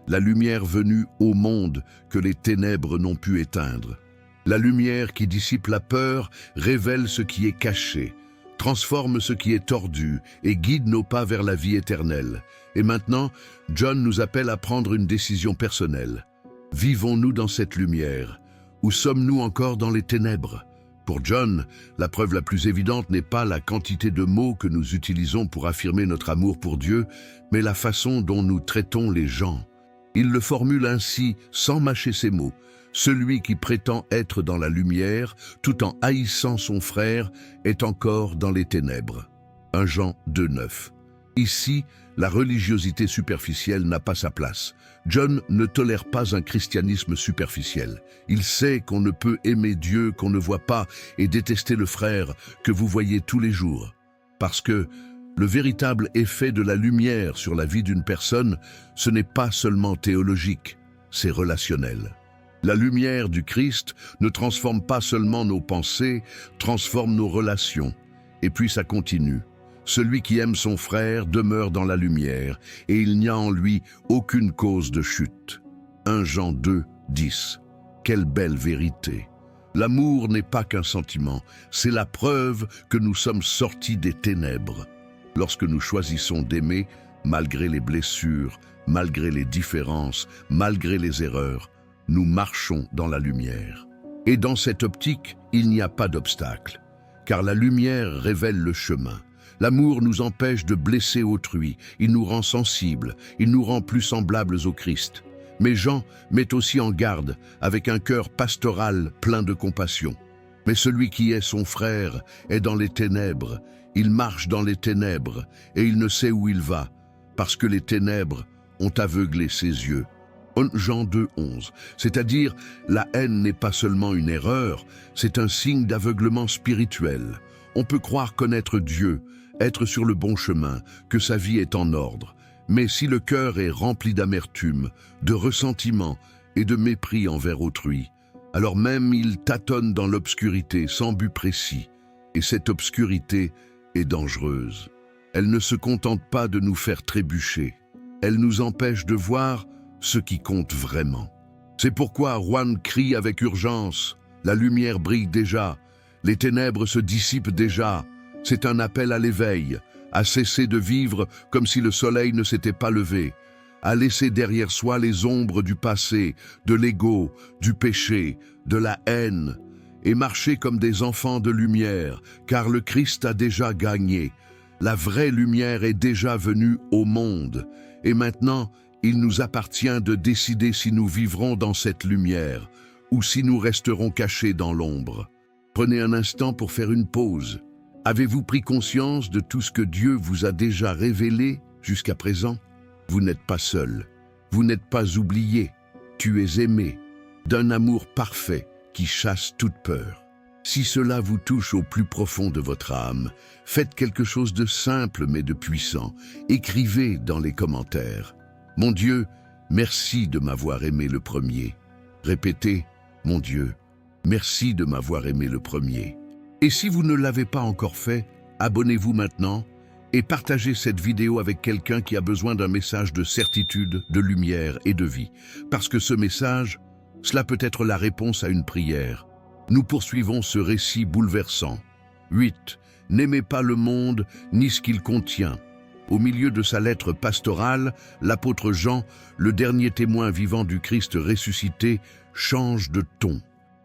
Speaker 1: la lumière venue au monde que les ténèbres n'ont pu éteindre. La lumière qui dissipe la peur révèle ce qui est caché, transforme ce qui est tordu et guide nos pas vers la vie éternelle. Et maintenant, John nous appelle à prendre une décision personnelle. Vivons-nous dans cette lumière ou sommes-nous encore dans les ténèbres? Pour John, la preuve la plus évidente n'est pas la quantité de mots que nous utilisons pour affirmer notre amour pour Dieu, mais la façon dont nous traitons les gens. Il le formule ainsi, sans mâcher ses mots. Celui qui prétend être dans la lumière, tout en haïssant son frère, est encore dans les ténèbres. 1 Jean 2,9. Ici, la religiosité superficielle n'a pas sa place. John ne tolère pas un christianisme superficiel. Il sait qu'on ne peut aimer Dieu qu'on ne voit pas et détester le frère que vous voyez tous les jours. Parce que le véritable effet de la lumière sur la vie d'une personne, ce n'est pas seulement théologique, c'est relationnel. La lumière du Christ ne transforme pas seulement nos pensées, transforme nos relations. Et puis ça continue. Celui qui aime son frère demeure dans la lumière, et il n'y a en lui aucune cause de chute. 1 Jean 2, 10. Quelle belle vérité! L'amour n'est pas qu'un sentiment, c'est la preuve que nous sommes sortis des ténèbres. Lorsque nous choisissons d'aimer, malgré les blessures, malgré les différences, malgré les erreurs, nous marchons dans la lumière. Et dans cette optique, il n'y a pas d'obstacle, car la lumière révèle le chemin. L'amour nous empêche de blesser autrui, il nous rend sensibles, il nous rend plus semblables au Christ. Mais Jean met aussi en garde, avec un cœur pastoral plein de compassion. Mais celui qui est son frère est dans les ténèbres, il marche dans les ténèbres, et il ne sait où il va, parce que les ténèbres ont aveuglé ses yeux. Jean 2,11, c'est-à-dire la haine n'est pas seulement une erreur, c'est un signe d'aveuglement spirituel. On peut croire connaître Dieu, être sur le bon chemin, que sa vie est en ordre. Mais si le cœur est rempli d'amertume, de ressentiment et de mépris envers autrui, alors même il tâtonne dans l'obscurité sans but précis. Et cette obscurité est dangereuse. Elle ne se contente pas de nous faire trébucher. Elle nous empêche de voir ce qui compte vraiment. C'est pourquoi Juan crie avec urgence. La lumière brille déjà, les ténèbres se dissipent déjà. C'est un appel à l'éveil, à cesser de vivre comme si le soleil ne s'était pas levé, à laisser derrière soi les ombres du passé, de l'ego, du péché, de la haine, et marcher comme des enfants de lumière, car le Christ a déjà gagné. La vraie lumière est déjà venue au monde, et maintenant, il nous appartient de décider si nous vivrons dans cette lumière ou si nous resterons cachés dans l'ombre. Prenez un instant pour faire une pause. Avez-vous pris conscience de tout ce que Dieu vous a déjà révélé jusqu'à présent? Vous n'êtes pas seul, vous n'êtes pas oublié, tu es aimé, d'un amour parfait qui chasse toute peur. Si cela vous touche au plus profond de votre âme, faites quelque chose de simple mais de puissant. Écrivez dans les commentaires. Mon Dieu, merci de m'avoir aimé le premier. Répétez, mon Dieu, merci de m'avoir aimé le premier. Et si vous ne l'avez pas encore fait, abonnez-vous maintenant et partagez cette vidéo avec quelqu'un qui a besoin d'un message de certitude, de lumière et de vie. Parce que ce message, cela peut être la réponse à une prière. Nous poursuivons ce récit bouleversant. 8. N'aimez pas le monde ni ce qu'il contient. Au milieu de sa lettre pastorale, l'apôtre Jean, le dernier témoin vivant du Christ ressuscité, change de ton.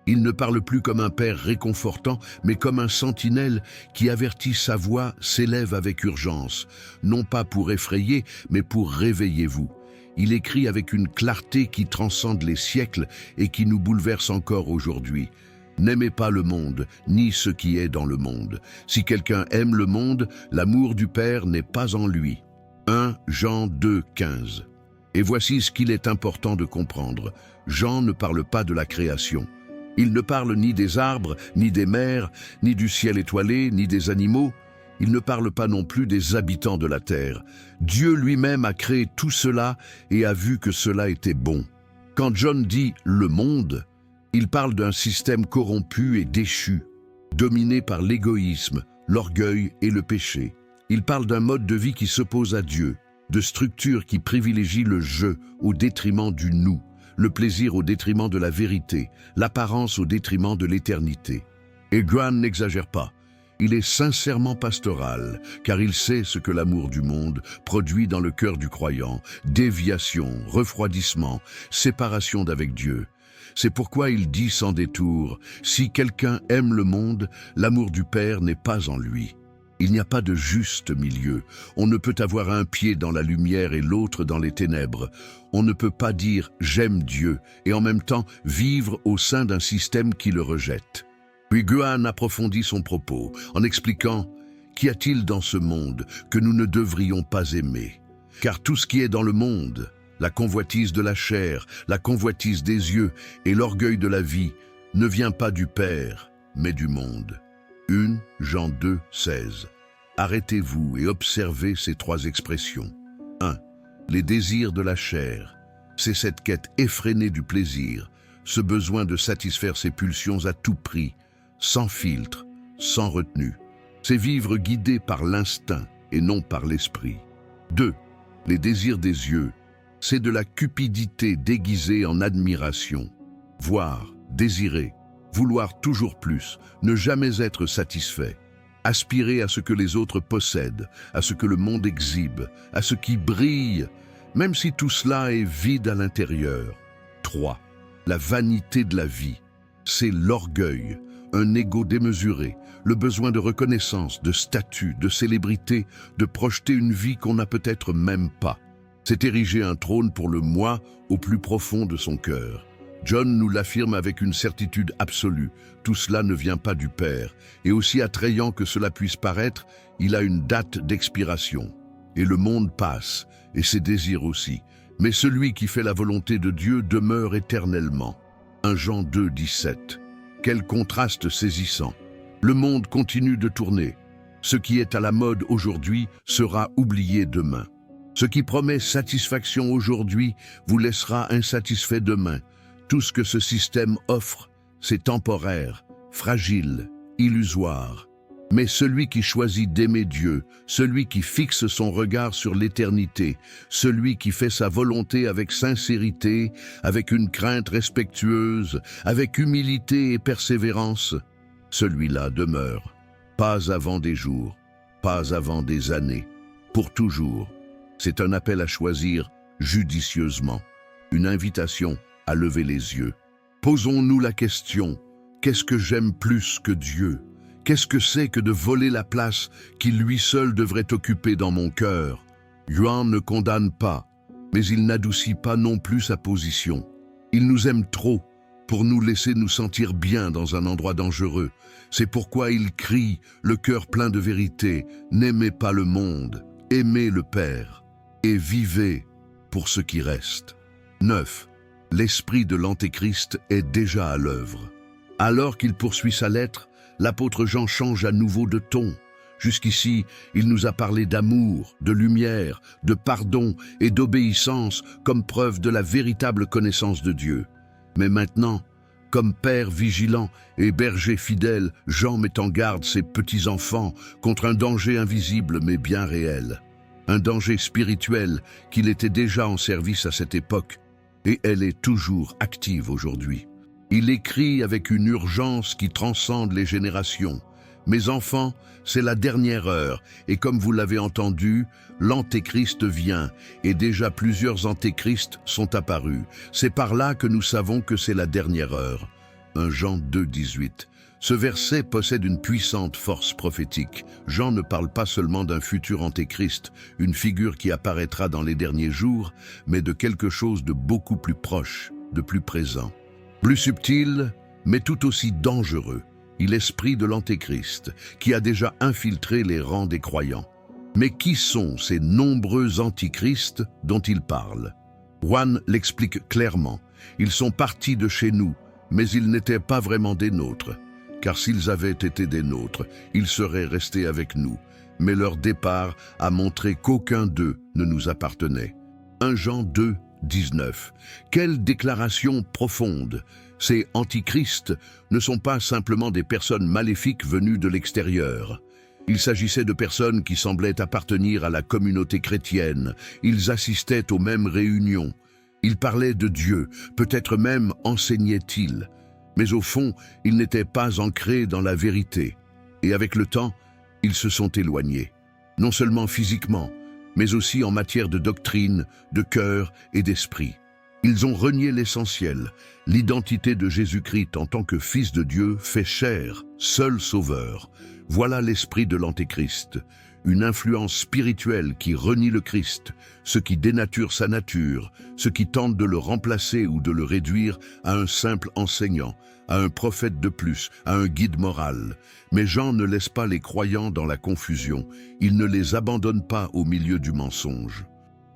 Speaker 1: Il ne parle plus comme un père réconfortant, mais comme un sentinelle qui avertit sa voix s'élève avec urgence, non pas pour effrayer, mais pour réveiller vous. Il écrit avec une clarté qui transcende les siècles et qui nous bouleverse encore aujourd'hui. N'aimez pas le monde, ni ce qui est dans le monde. Si quelqu'un aime le monde, l'amour du Père n'est pas en lui. 1 Jean 2, 15. Et voici ce qu'il est important de comprendre. Jean ne parle pas de la création. Il ne parle ni des arbres, ni des mers, ni du ciel étoilé, ni des animaux. Il ne parle pas non plus des habitants de la terre. Dieu lui-même a créé tout cela et a vu que cela était bon. Quand John dit « le monde », il parle d'un système corrompu et déchu, dominé par l'égoïsme, l'orgueil et le péché. Il parle d'un mode de vie qui s'oppose à Dieu, de structures qui privilégient le je au détriment du nous, le plaisir au détriment de la vérité, l'apparence au détriment de l'éternité. Et Juan n'exagère pas. Il est sincèrement pastoral, car il sait ce que l'amour du monde produit dans le cœur du croyant: déviation, refroidissement, séparation d'avec Dieu. C'est pourquoi il dit sans détour, « Si quelqu'un aime le monde, l'amour du Père n'est pas en lui. » Il n'y a pas de juste milieu. On ne peut avoir un pied dans la lumière et l'autre dans les ténèbres. On ne peut pas dire « j'aime Dieu » et en même temps vivre au sein d'un système qui le rejette. Puis Juan approfondit son propos en expliquant « Qu'y a-t-il dans ce monde que nous ne devrions pas aimer? Car tout ce qui est dans le monde, la convoitise de la chair, la convoitise des yeux et l'orgueil de la vie ne vient pas du Père, mais du monde. 1 Jean 2, 16. Arrêtez-vous et observez ces trois expressions. 1. Les désirs de la chair. C'est cette quête effrénée du plaisir, ce besoin de satisfaire ses pulsions à tout prix, sans filtre, sans retenue. C'est vivre guidé par l'instinct et non par l'esprit. 2. Les désirs des yeux. C'est de la cupidité déguisée en admiration. Voir, désirer, vouloir toujours plus, ne jamais être satisfait. Aspirer à ce que les autres possèdent, à ce que le monde exhibe, à ce qui brille, même si tout cela est vide à l'intérieur. 3. La vanité de la vie. C'est l'orgueil, un ego démesuré, le besoin de reconnaissance, de statut, de célébrité, de projeter une vie qu'on n'a peut-être même pas. C'est ériger un trône pour le moi au plus profond de son cœur. John nous l'affirme avec une certitude absolue. Tout cela ne vient pas du Père. Et aussi attrayant que cela puisse paraître, il a une date d'expiration. Et le monde passe, et ses désirs aussi. Mais celui qui fait la volonté de Dieu demeure éternellement. 1 Jean 2, 17. Quel contraste saisissant. Le monde continue de tourner. Ce qui est à la mode aujourd'hui sera oublié demain. Ce qui promet satisfaction aujourd'hui vous laissera insatisfait demain. Tout ce que ce système offre, c'est temporaire, fragile, illusoire. Mais celui qui choisit d'aimer Dieu, celui qui fixe son regard sur l'éternité, celui qui fait sa volonté avec sincérité, avec une crainte respectueuse, avec humilité et persévérance, celui-là demeure, pas avant des jours, pas avant des années, pour toujours. C'est un appel à choisir judicieusement, une invitation à lever les yeux. Posons-nous la question, qu'est-ce que j'aime plus que Dieu ? Qu'est-ce que c'est que de voler la place qui lui seul devrait occuper dans mon cœur? Juan ne condamne pas, mais il n'adoucit pas non plus sa position. Il nous aime trop pour nous laisser nous sentir bien dans un endroit dangereux. C'est pourquoi il crie, le cœur plein de vérité, « N'aimez pas le monde, aimez le Père, et vivez pour ce qui reste. » 9. L'esprit de l'Antéchrist est déjà à l'œuvre. Alors qu'il poursuit sa lettre, l'apôtre Jean change à nouveau de ton. Jusqu'ici, il nous a parlé d'amour, de lumière, de pardon et d'obéissance comme preuve de la véritable connaissance de Dieu. Mais maintenant, comme père vigilant et berger fidèle, Jean met en garde ses petits-enfants contre un danger invisible mais bien réel. Un danger spirituel qu'il était déjà en service à cette époque, et elle est toujours active aujourd'hui. Il écrit avec une urgence qui transcende les générations. « Mes enfants, c'est la dernière heure, et comme vous l'avez entendu, l'Antéchrist vient, et déjà plusieurs Antéchrists sont apparus. C'est par là que nous savons que c'est la dernière heure. » 1 Jean 2, 18. Ce verset possède une puissante force prophétique. Jean ne parle pas seulement d'un futur Antéchrist, une figure qui apparaîtra dans les derniers jours, mais de quelque chose de beaucoup plus proche, de plus présent. Plus subtil, mais tout aussi dangereux, est l'esprit de l'Antéchrist, qui a déjà infiltré les rangs des croyants. Mais qui sont ces nombreux antichrists dont il parle? Juan l'explique clairement. Ils sont partis de chez nous, mais ils n'étaient pas vraiment des nôtres. Car s'ils avaient été des nôtres, ils seraient restés avec nous. Mais leur départ a montré qu'aucun d'eux ne nous appartenait. 1 Jean 2, 19. Quelle déclaration profonde! Ces antichrists ne sont pas simplement des personnes maléfiques venues de l'extérieur. Il s'agissait de personnes qui semblaient appartenir à la communauté chrétienne. Ils assistaient aux mêmes réunions. Ils parlaient de Dieu, peut-être même enseignaient-ils. Mais au fond, ils n'étaient pas ancrés dans la vérité. Et avec le temps, ils se sont éloignés. Non seulement physiquement, mais aussi en matière de doctrine, de cœur et d'esprit. Ils ont renié l'essentiel, l'identité de Jésus-Christ en tant que Fils de Dieu fait chair, seul Sauveur. Voilà l'esprit de l'Antéchrist, une influence spirituelle qui renie le Christ, ce qui dénature sa nature, ce qui tente de le remplacer ou de le réduire à un simple enseignant, à un prophète de plus, à un guide moral. Mais Jean ne laisse pas les croyants dans la confusion, il ne les abandonne pas au milieu du mensonge.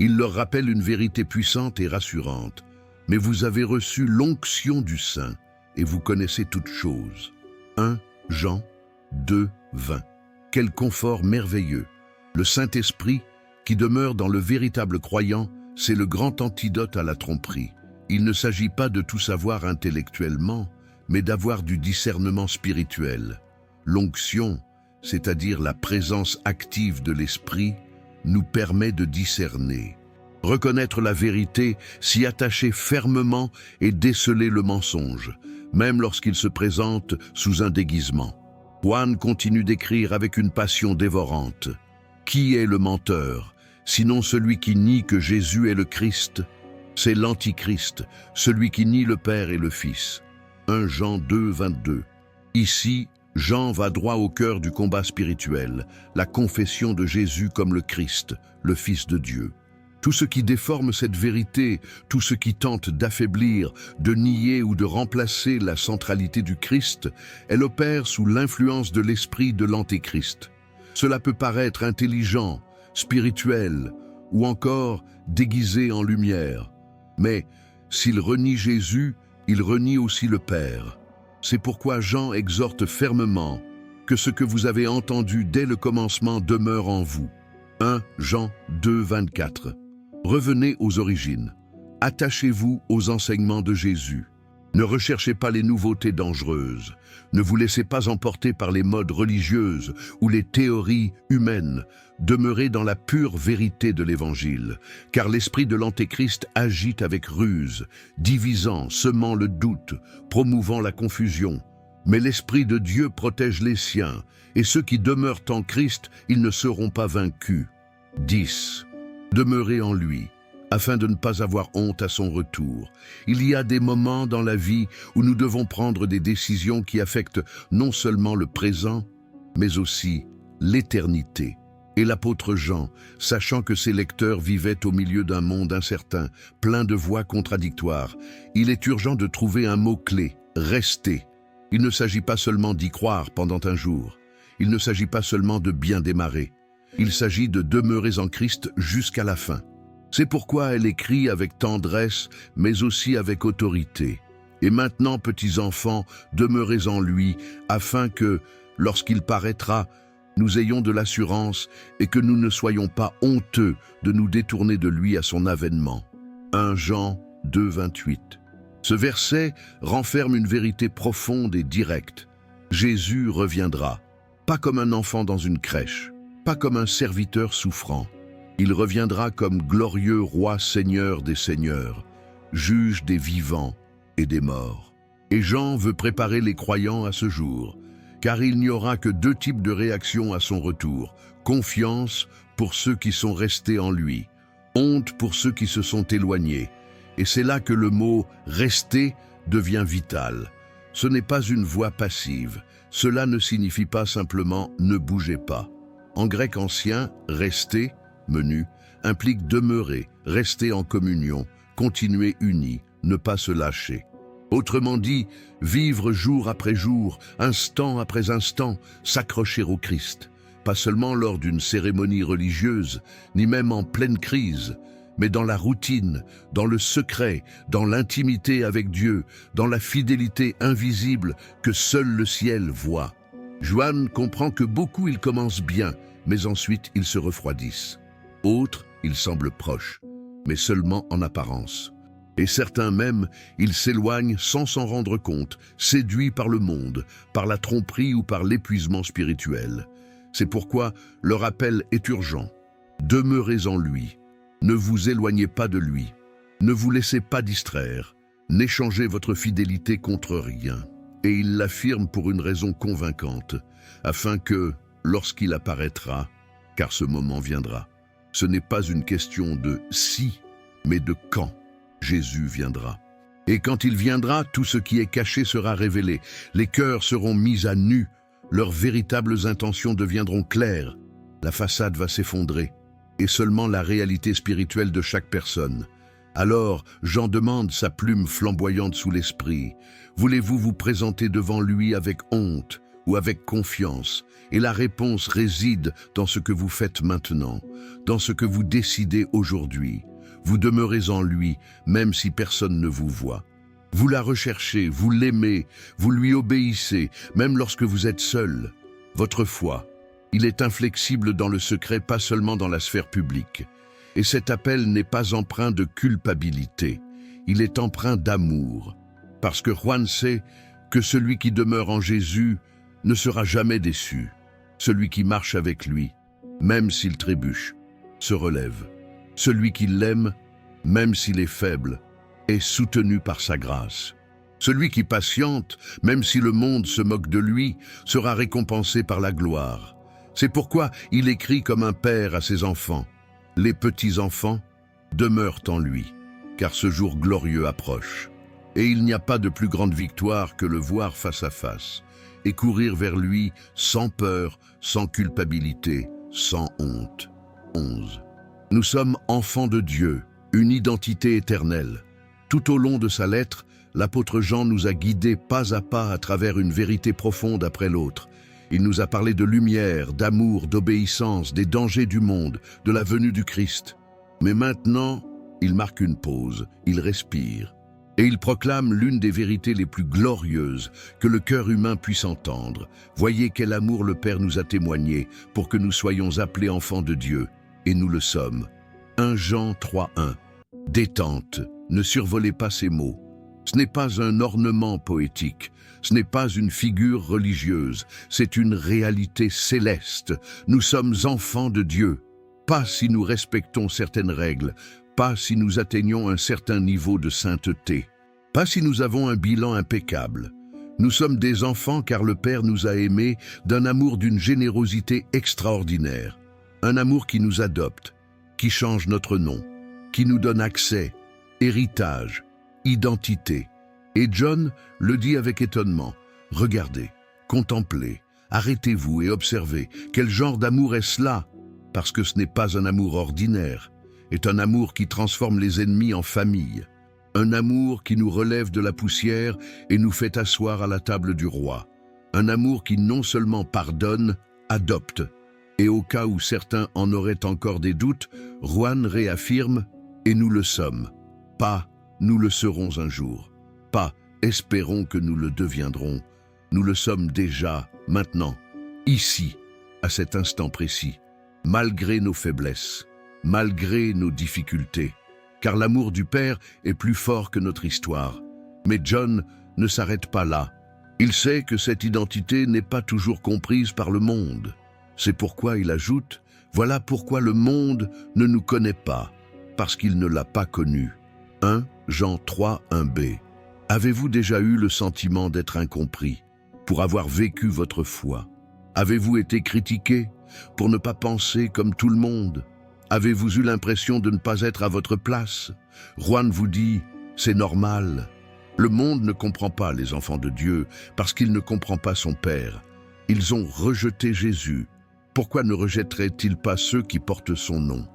Speaker 1: Il leur rappelle une vérité puissante et rassurante. Mais vous avez reçu l'onction du Saint, et vous connaissez toutes choses. 1 Jean 2, 20. Quel confort merveilleux! Le Saint-Esprit, qui demeure dans le véritable croyant, c'est le grand antidote à la tromperie. Il ne s'agit pas de tout savoir intellectuellement, mais d'avoir du discernement spirituel. L'onction, c'est-à-dire la présence active de l'Esprit, nous permet de discerner, reconnaître la vérité, s'y attacher fermement et déceler le mensonge, même lorsqu'il se présente sous un déguisement. Juan continue d'écrire avec une passion dévorante. Qui est le menteur, sinon celui qui nie que Jésus est le Christ? C'est l'Antichrist, celui qui nie le Père et le Fils. 1 Jean 2, 22. Ici, Jean va droit au cœur du combat spirituel, la confession de Jésus comme le Christ, le Fils de Dieu. Tout ce qui déforme cette vérité, tout ce qui tente d'affaiblir, de nier ou de remplacer la centralité du Christ, elle opère sous l'influence de l'esprit de l'Antéchrist. Cela peut paraître intelligent, spirituel ou encore déguisé en lumière. Mais s'il renie Jésus, il renie aussi le Père. C'est pourquoi Jean exhorte fermement que ce que vous avez entendu dès le commencement demeure en vous. 1 Jean 2, 24. Revenez aux origines. Attachez-vous aux enseignements de Jésus. Ne recherchez pas les nouveautés dangereuses. Ne vous laissez pas emporter par les modes religieuses ou les théories humaines. Demeurez dans la pure vérité de l'Évangile, car l'esprit de l'Antéchrist agite avec ruse, divisant, semant le doute, promouvant la confusion. Mais l'Esprit de Dieu protège les siens, et ceux qui demeurent en Christ, ils ne seront pas vaincus. 10. Demeurez en lui, afin de ne pas avoir honte à son retour. Il y a des moments dans la vie où nous devons prendre des décisions qui affectent non seulement le présent, mais aussi l'éternité. Et l'apôtre Jean, sachant que ses lecteurs vivaient au milieu d'un monde incertain, plein de voix contradictoires, il est urgent de trouver un mot-clé, rester. Il ne s'agit pas seulement d'y croire pendant un jour. Il ne s'agit pas seulement de bien démarrer. Il s'agit de demeurer en Christ jusqu'à la fin. C'est pourquoi elle écrit avec tendresse, mais aussi avec autorité. Et maintenant, petits enfants, demeurez en lui, afin que, lorsqu'il paraîtra, nous ayons de l'assurance et que nous ne soyons pas honteux de nous détourner de lui à son avènement. 1 Jean 2, 28. Ce verset renferme une vérité profonde et directe. Jésus reviendra, pas comme un enfant dans une crèche, pas comme un serviteur souffrant. Il reviendra comme glorieux roi Seigneur des seigneurs, juge des vivants et des morts. Et Jean veut préparer les croyants à ce jour, car il n'y aura que deux types de réactions à son retour. Confiance pour ceux qui sont restés en lui, honte pour ceux qui se sont éloignés. Et c'est là que le mot « rester » devient vital. Ce n'est pas une voix passive. Cela ne signifie pas simplement « ne bougez pas ». En grec ancien, « rester » menu, implique demeurer, rester en communion, continuer unis, ne pas se lâcher. Autrement dit, vivre jour après jour, instant après instant, s'accrocher au Christ. Pas seulement lors d'une cérémonie religieuse, ni même en pleine crise, mais dans la routine, dans le secret, dans l'intimité avec Dieu, dans la fidélité invisible que seul le ciel voit. Joanne comprend que beaucoup ils commencent bien, mais ensuite ils se refroidissent. Autres, ils semblent proches, mais seulement en apparence. Et certains même, ils s'éloignent sans s'en rendre compte, séduits par le monde, par la tromperie ou par l'épuisement spirituel. C'est pourquoi leur appel est urgent. Demeurez en lui. Ne vous éloignez pas de lui. Ne vous laissez pas distraire. N'échangez votre fidélité contre rien. Et il l'affirme pour une raison convaincante, afin que, lorsqu'il apparaîtra, car ce moment viendra, ce n'est pas une question de si, mais de quand Jésus viendra. Et quand il viendra, tout ce qui est caché sera révélé. Les cœurs seront mis à nu, leurs véritables intentions deviendront claires. La façade va s'effondrer, et seulement la réalité spirituelle de chaque personne. Alors, Jean demande sa plume flamboyante sous l'esprit. Voulez-vous vous présenter devant lui avec honte ou avec confiance? Et la réponse réside dans ce que vous faites maintenant, dans ce que vous décidez aujourd'hui. Vous demeurez en lui, même si personne ne vous voit. Vous la recherchez, vous l'aimez, vous lui obéissez, même lorsque vous êtes seul. Votre foi, il est inflexible dans le secret, pas seulement dans la sphère publique. Et cet appel n'est pas empreint de culpabilité, il est empreint d'amour. Parce que Juan sait que celui qui demeure en Jésus ne sera jamais déçu. Celui qui marche avec lui, même s'il trébuche, se relève. Celui qui l'aime, même s'il est faible, est soutenu par sa grâce. Celui qui patiente, même si le monde se moque de lui, sera récompensé par la gloire. C'est pourquoi il écrit comme un père à ses enfants. Les petits-enfants demeurent en lui, car ce jour glorieux approche. Et il n'y a pas de plus grande victoire que le voir face à face, et courir vers lui sans peur, sans culpabilité, sans honte. 11. Nous sommes enfants de Dieu, une identité éternelle. Tout au long de sa lettre, l'apôtre Jean nous a guidés pas à pas à travers une vérité profonde après l'autre. Il nous a parlé de lumière, d'amour, d'obéissance, des dangers du monde, de la venue du Christ. Mais maintenant, il marque une pause, il respire. Et il proclame l'une des vérités les plus glorieuses que le cœur humain puisse entendre. Voyez quel amour le Père nous a témoigné pour que nous soyons appelés enfants de Dieu. Et nous le sommes. 1 Jean 3:1. Détente, ne survolez pas ces mots. Ce n'est pas un ornement poétique, ce n'est pas une figure religieuse, c'est une réalité céleste. Nous sommes enfants de Dieu, pas si nous respectons certaines règles, pas si nous atteignons un certain niveau de sainteté, pas si nous avons un bilan impeccable. Nous sommes des enfants car le Père nous a aimés d'un amour d'une générosité extraordinaire. Un amour qui nous adopte, qui change notre nom, qui nous donne accès, héritage, identité. Et John le dit avec étonnement. Regardez, contemplez, arrêtez-vous et observez. Quel genre d'amour est cela? Parce que ce n'est pas un amour ordinaire, c'est un amour qui transforme les ennemis en famille. Un amour qui nous relève de la poussière et nous fait asseoir à la table du roi. Un amour qui non seulement pardonne, adopte. Et au cas où certains en auraient encore des doutes, Juan réaffirme « Et nous le sommes ». Pas « Nous le serons un jour ». Pas « Espérons que nous le deviendrons ». Nous le sommes déjà, maintenant, ici, à cet instant précis, malgré nos faiblesses, malgré nos difficultés. Car l'amour du Père est plus fort que notre histoire. Mais John ne s'arrête pas là. Il sait que cette identité n'est pas toujours comprise par le monde. C'est pourquoi il ajoute, voilà pourquoi le monde ne nous connaît pas, parce qu'il ne l'a pas connu. 1 Jean 3:1b. Avez-vous déjà eu le sentiment d'être incompris, pour avoir vécu votre foi? Avez-vous été critiqué pour ne pas penser comme tout le monde? Avez-vous eu l'impression de ne pas être à votre place? Juan vous dit, c'est normal. Le monde ne comprend pas les enfants de Dieu parce qu'il ne comprend pas son Père. Ils ont rejeté Jésus. Pourquoi ne rejetterait-il pas ceux qui portent son nom?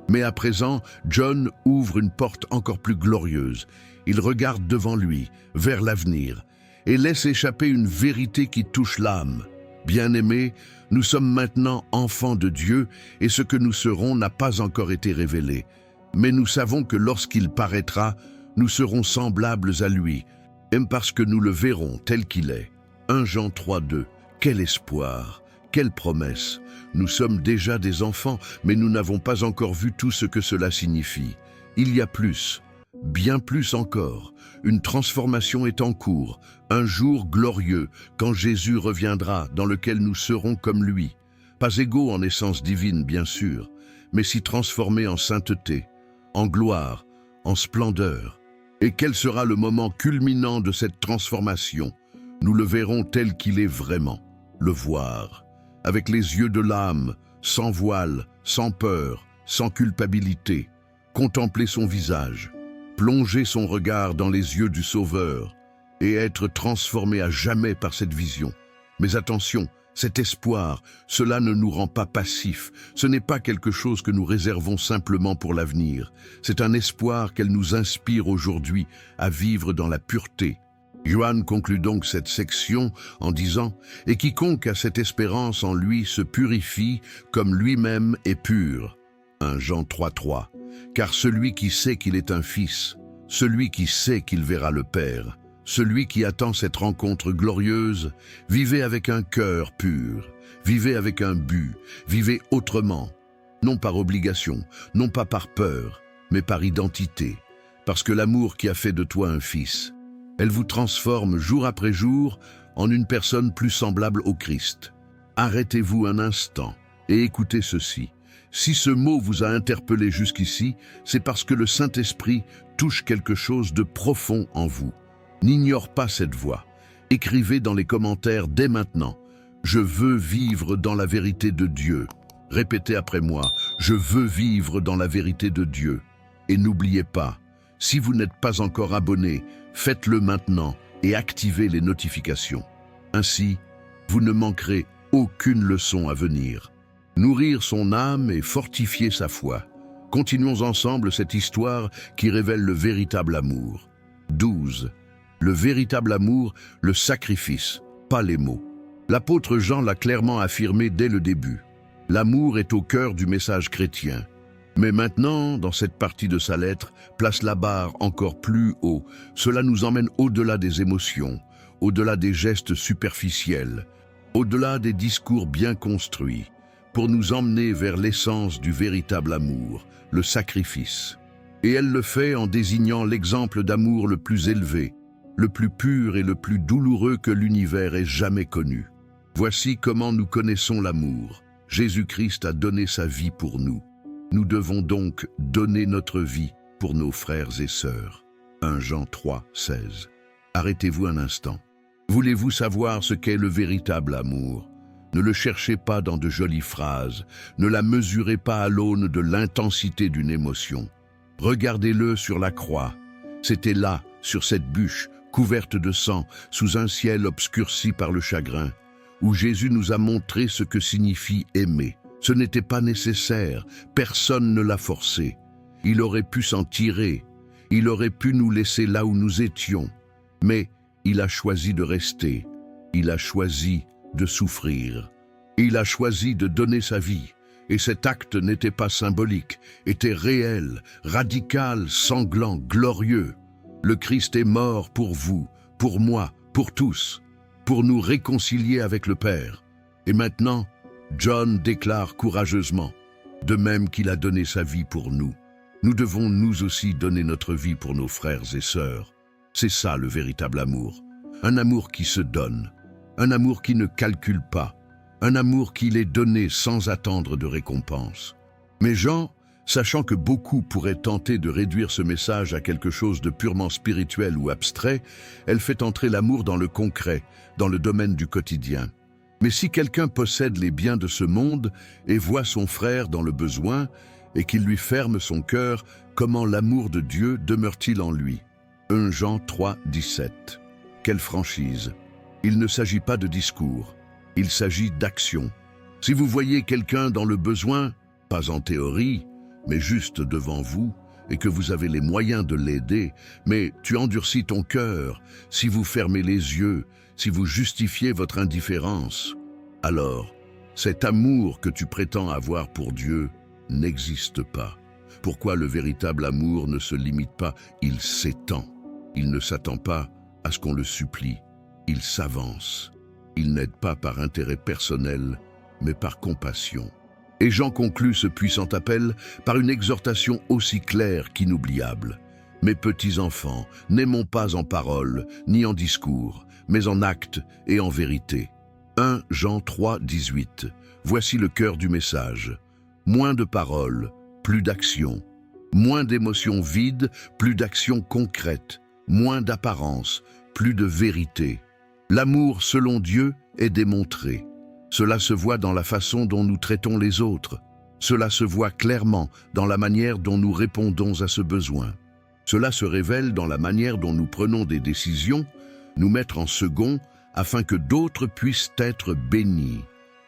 Speaker 1: Mais à présent, John ouvre une porte encore plus glorieuse. Il regarde devant lui, vers l'avenir, et laisse échapper une vérité qui touche l'âme. Bien-aimés, nous sommes maintenant enfants de Dieu, et ce que nous serons n'a pas encore été révélé. Mais nous savons que lorsqu'il paraîtra, nous serons semblables à lui, même parce que nous le verrons tel qu'il est. 1 Jean 3:2. Quel espoir! Quelle promesse! Nous sommes déjà des enfants, mais nous n'avons pas encore vu tout ce que cela signifie. Il y a plus, bien plus encore. Une transformation est en cours, un jour glorieux, quand Jésus reviendra, dans lequel nous serons comme lui. Pas égaux en essence divine, bien sûr, mais si transformés en sainteté, en gloire, en splendeur. Et quel sera le moment culminant de cette transformation? Nous le verrons tel qu'il est vraiment, le voir. Avec les yeux de l'âme, sans voile, sans peur, sans culpabilité, contempler son visage, plonger son regard dans les yeux du Sauveur et être transformé à jamais par cette vision. Mais attention, cet espoir, cela ne nous rend pas passifs. Ce n'est pas quelque chose que nous réservons simplement pour l'avenir. C'est un espoir qu'elle nous inspire aujourd'hui à vivre dans la pureté. Juan conclut donc cette section en disant « Et quiconque a cette espérance en lui se purifie comme lui-même est pur ». 1 Jean 3:3. Car celui qui sait qu'il est un fils, celui qui sait qu'il verra le Père, celui qui attend cette rencontre glorieuse, vivez avec un cœur pur, vivez avec un but, vivez autrement, non par obligation, non pas par peur, mais par identité, parce que l'amour qui a fait de toi un fils, elle vous transforme jour après jour en une personne plus semblable au Christ. Arrêtez-vous un instant et écoutez ceci. Si ce mot vous a interpellé jusqu'ici, c'est parce que le Saint-Esprit touche quelque chose de profond en vous. N'ignore pas cette voix. Écrivez dans les commentaires dès maintenant. Je veux vivre dans la vérité de Dieu. Répétez après moi. Je veux vivre dans la vérité de Dieu. Et n'oubliez pas, si vous n'êtes pas encore abonné, faites-le maintenant et activez les notifications. Ainsi, vous ne manquerez aucune leçon à venir. Nourrir son âme et fortifier sa foi. Continuons ensemble cette histoire qui révèle le véritable amour. 12. Le véritable amour, le sacrifice, pas les mots. L'apôtre Jean l'a clairement affirmé dès le début. L'amour est au cœur du message chrétien. Mais maintenant, dans cette partie de sa lettre, place la barre encore plus haut. Cela nous emmène au-delà des émotions, au-delà des gestes superficiels, au-delà des discours bien construits, pour nous emmener vers l'essence du véritable amour, le sacrifice. Et elle le fait en désignant l'exemple d'amour le plus élevé, le plus pur et le plus douloureux que l'univers ait jamais connu. Voici comment nous connaissons l'amour. Jésus-Christ a donné sa vie pour nous. Nous devons donc donner notre vie pour nos frères et sœurs. 1 Jean 3, 16. Arrêtez-vous un instant. Voulez-vous savoir ce qu'est le véritable amour? Ne le cherchez pas dans de jolies phrases, ne la mesurez pas à l'aune de l'intensité d'une émotion. Regardez-le sur la croix. C'était là, sur cette bûche, couverte de sang, sous un ciel obscurci par le chagrin, où Jésus nous a montré ce que signifie aimer. Ce n'était pas nécessaire, personne ne l'a forcé. Il aurait pu s'en tirer, il aurait pu nous laisser là où nous étions, mais il a choisi de rester, il a choisi de souffrir, il a choisi de donner sa vie, et cet acte n'était pas symbolique, était réel, radical, sanglant, glorieux. Le Christ est mort pour vous, pour moi, pour tous, pour nous réconcilier avec le Père. Et maintenant, John déclare courageusement, de même qu'il a donné sa vie pour nous, nous devons nous aussi donner notre vie pour nos frères et sœurs. C'est ça le véritable amour. Un amour qui se donne, un amour qui ne calcule pas, un amour qui est donné sans attendre de récompense. Mais Jean, sachant que beaucoup pourraient tenter de réduire ce message à quelque chose de purement spirituel ou abstrait, elle fait entrer l'amour dans le concret, dans le domaine du quotidien. Mais si quelqu'un possède les biens de ce monde et voit son frère dans le besoin et qu'il lui ferme son cœur, comment l'amour de Dieu demeure-t-il en lui? 1 Jean 3, 17. Quelle franchise! Il ne s'agit pas de discours, il s'agit d'action. Si vous voyez quelqu'un dans le besoin, pas en théorie, mais juste devant vous, et que vous avez les moyens de l'aider, mais tu endurcis ton cœur, si vous fermez les yeux, si vous justifiez votre indifférence, alors cet amour que tu prétends avoir pour Dieu n'existe pas. Pourquoi le véritable amour ne se limite pas? Il s'étend. Il ne s'attend pas à ce qu'on le supplie. Il s'avance. Il n'aide pas par intérêt personnel, mais par compassion. Et Jean conclut ce puissant appel par une exhortation aussi claire qu'inoubliable. Mes petits enfants, n'aimons pas en parole, ni en discours, mais en acte et en vérité. 1 Jean 3, 18. Voici le cœur du message. Moins de paroles, plus d'action. Moins d'émotions vides, plus d'actions concrètes. Moins d'apparence, plus de vérité. L'amour selon Dieu est démontré. Cela se voit dans la façon dont nous traitons les autres. Cela se voit clairement dans la manière dont nous répondons à ce besoin. Cela se révèle dans la manière dont nous prenons des décisions, nous mettre en second afin que d'autres puissent être bénis.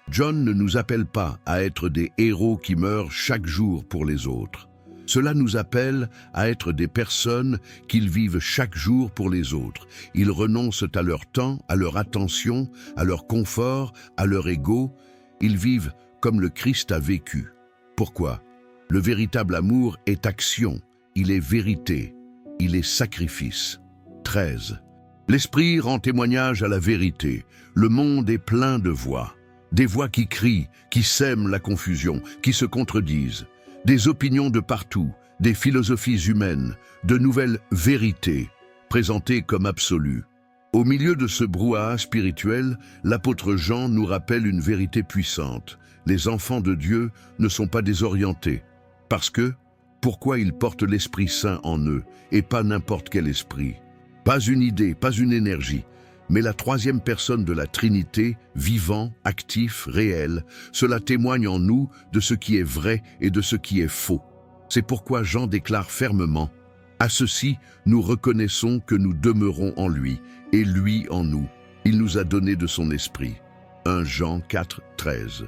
Speaker 1: John ne nous appelle pas à être des héros qui meurent chaque jour pour les autres. Cela nous appelle à être des personnes qu'ils vivent chaque jour pour les autres. Ils renoncent à leur temps, à leur attention, à leur confort, à leur ego. Ils vivent comme le Christ a vécu. Pourquoi? Le véritable amour est action, il est vérité, il est sacrifice. 13. L'Esprit rend témoignage à la vérité. Le monde est plein de voix. Des voix qui crient, qui sèment la confusion, qui se contredisent. Des opinions de partout, des philosophies humaines, de nouvelles vérités, présentées comme absolues. Au milieu de ce brouhaha spirituel, l'apôtre Jean nous rappelle une vérité puissante. Les enfants de Dieu ne sont pas désorientés. Parce que, pourquoi ils portent l'Esprit Saint en eux, et pas n'importe quel esprit? Pas une idée, pas une énergie, mais la troisième personne de la Trinité, vivant, actif, réel. Cela témoigne en nous de ce qui est vrai et de ce qui est faux. C'est pourquoi Jean déclare fermement « À ceci, nous reconnaissons que nous demeurons en lui, et lui en nous. Il nous a donné de son esprit. » 1 Jean 4, 13.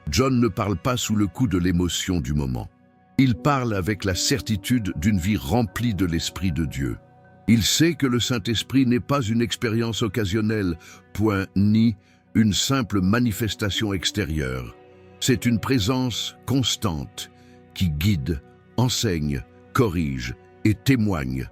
Speaker 1: John ne parle pas sous le coup de l'émotion du moment. Il parle avec la certitude d'une vie remplie de l'Esprit de Dieu. Il sait que le Saint-Esprit n'est pas une expérience occasionnelle, point, ni une simple manifestation extérieure. C'est une présence constante qui guide, enseigne, corrige et témoigne.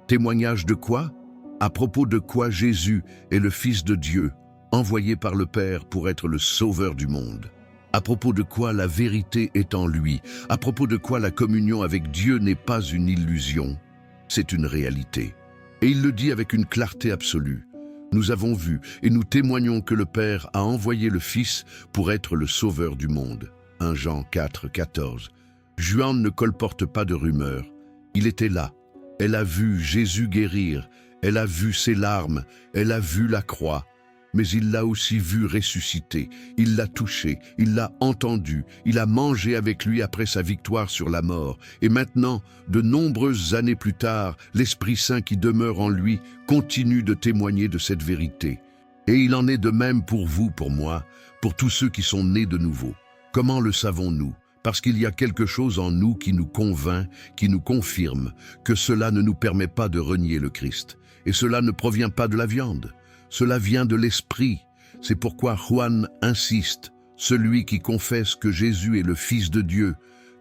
Speaker 1: Témoignage de quoi? À propos de quoi Jésus est le Fils de Dieu, envoyé par le Père pour être le Sauveur du monde. À propos de quoi la vérité est en lui. À propos de quoi la communion avec Dieu n'est pas une illusion, c'est une réalité. Et il le dit avec une clarté absolue. Nous avons vu et nous témoignons que le Père a envoyé le Fils pour être le Sauveur du monde. 1 Jean 4, 14. Juan ne colporte pas de rumeurs. Il était là. Elle a vu Jésus guérir. Elle a vu ses larmes. Elle a vu la croix. Mais il l'a aussi vu ressusciter. Il l'a touché. Il l'a entendu. Il a mangé avec lui après sa victoire sur la mort. Et maintenant, de nombreuses années plus tard, l'Esprit Saint qui demeure en lui continue de témoigner de cette vérité. Et il en est de même pour vous, pour moi, pour tous ceux qui sont nés de nouveau. Comment le savons-nous? Parce qu'il y a quelque chose en nous qui nous convainc, qui nous confirme que cela ne nous permet pas de renier le Christ. Et cela ne provient pas de la viande. Cela vient de l'Esprit. C'est pourquoi Juan insiste, celui qui confesse que Jésus est le Fils de Dieu,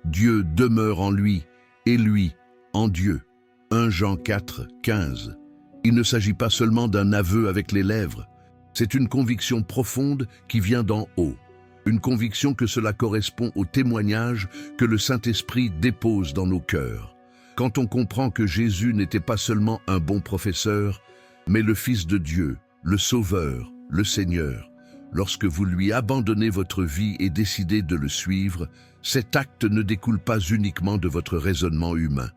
Speaker 1: Dieu demeure en lui, et lui en Dieu. 1 Jean 4, 15. Il ne s'agit pas seulement d'un aveu avec les lèvres, c'est une conviction profonde qui vient d'en haut. Une conviction que cela correspond au témoignage que le Saint-Esprit dépose dans nos cœurs. Quand on comprend que Jésus n'était pas seulement un bon professeur, mais le Fils de Dieu, le Sauveur, le Seigneur, lorsque vous lui abandonnez votre vie et décidez de le suivre, cet acte ne découle pas uniquement de votre raisonnement humain.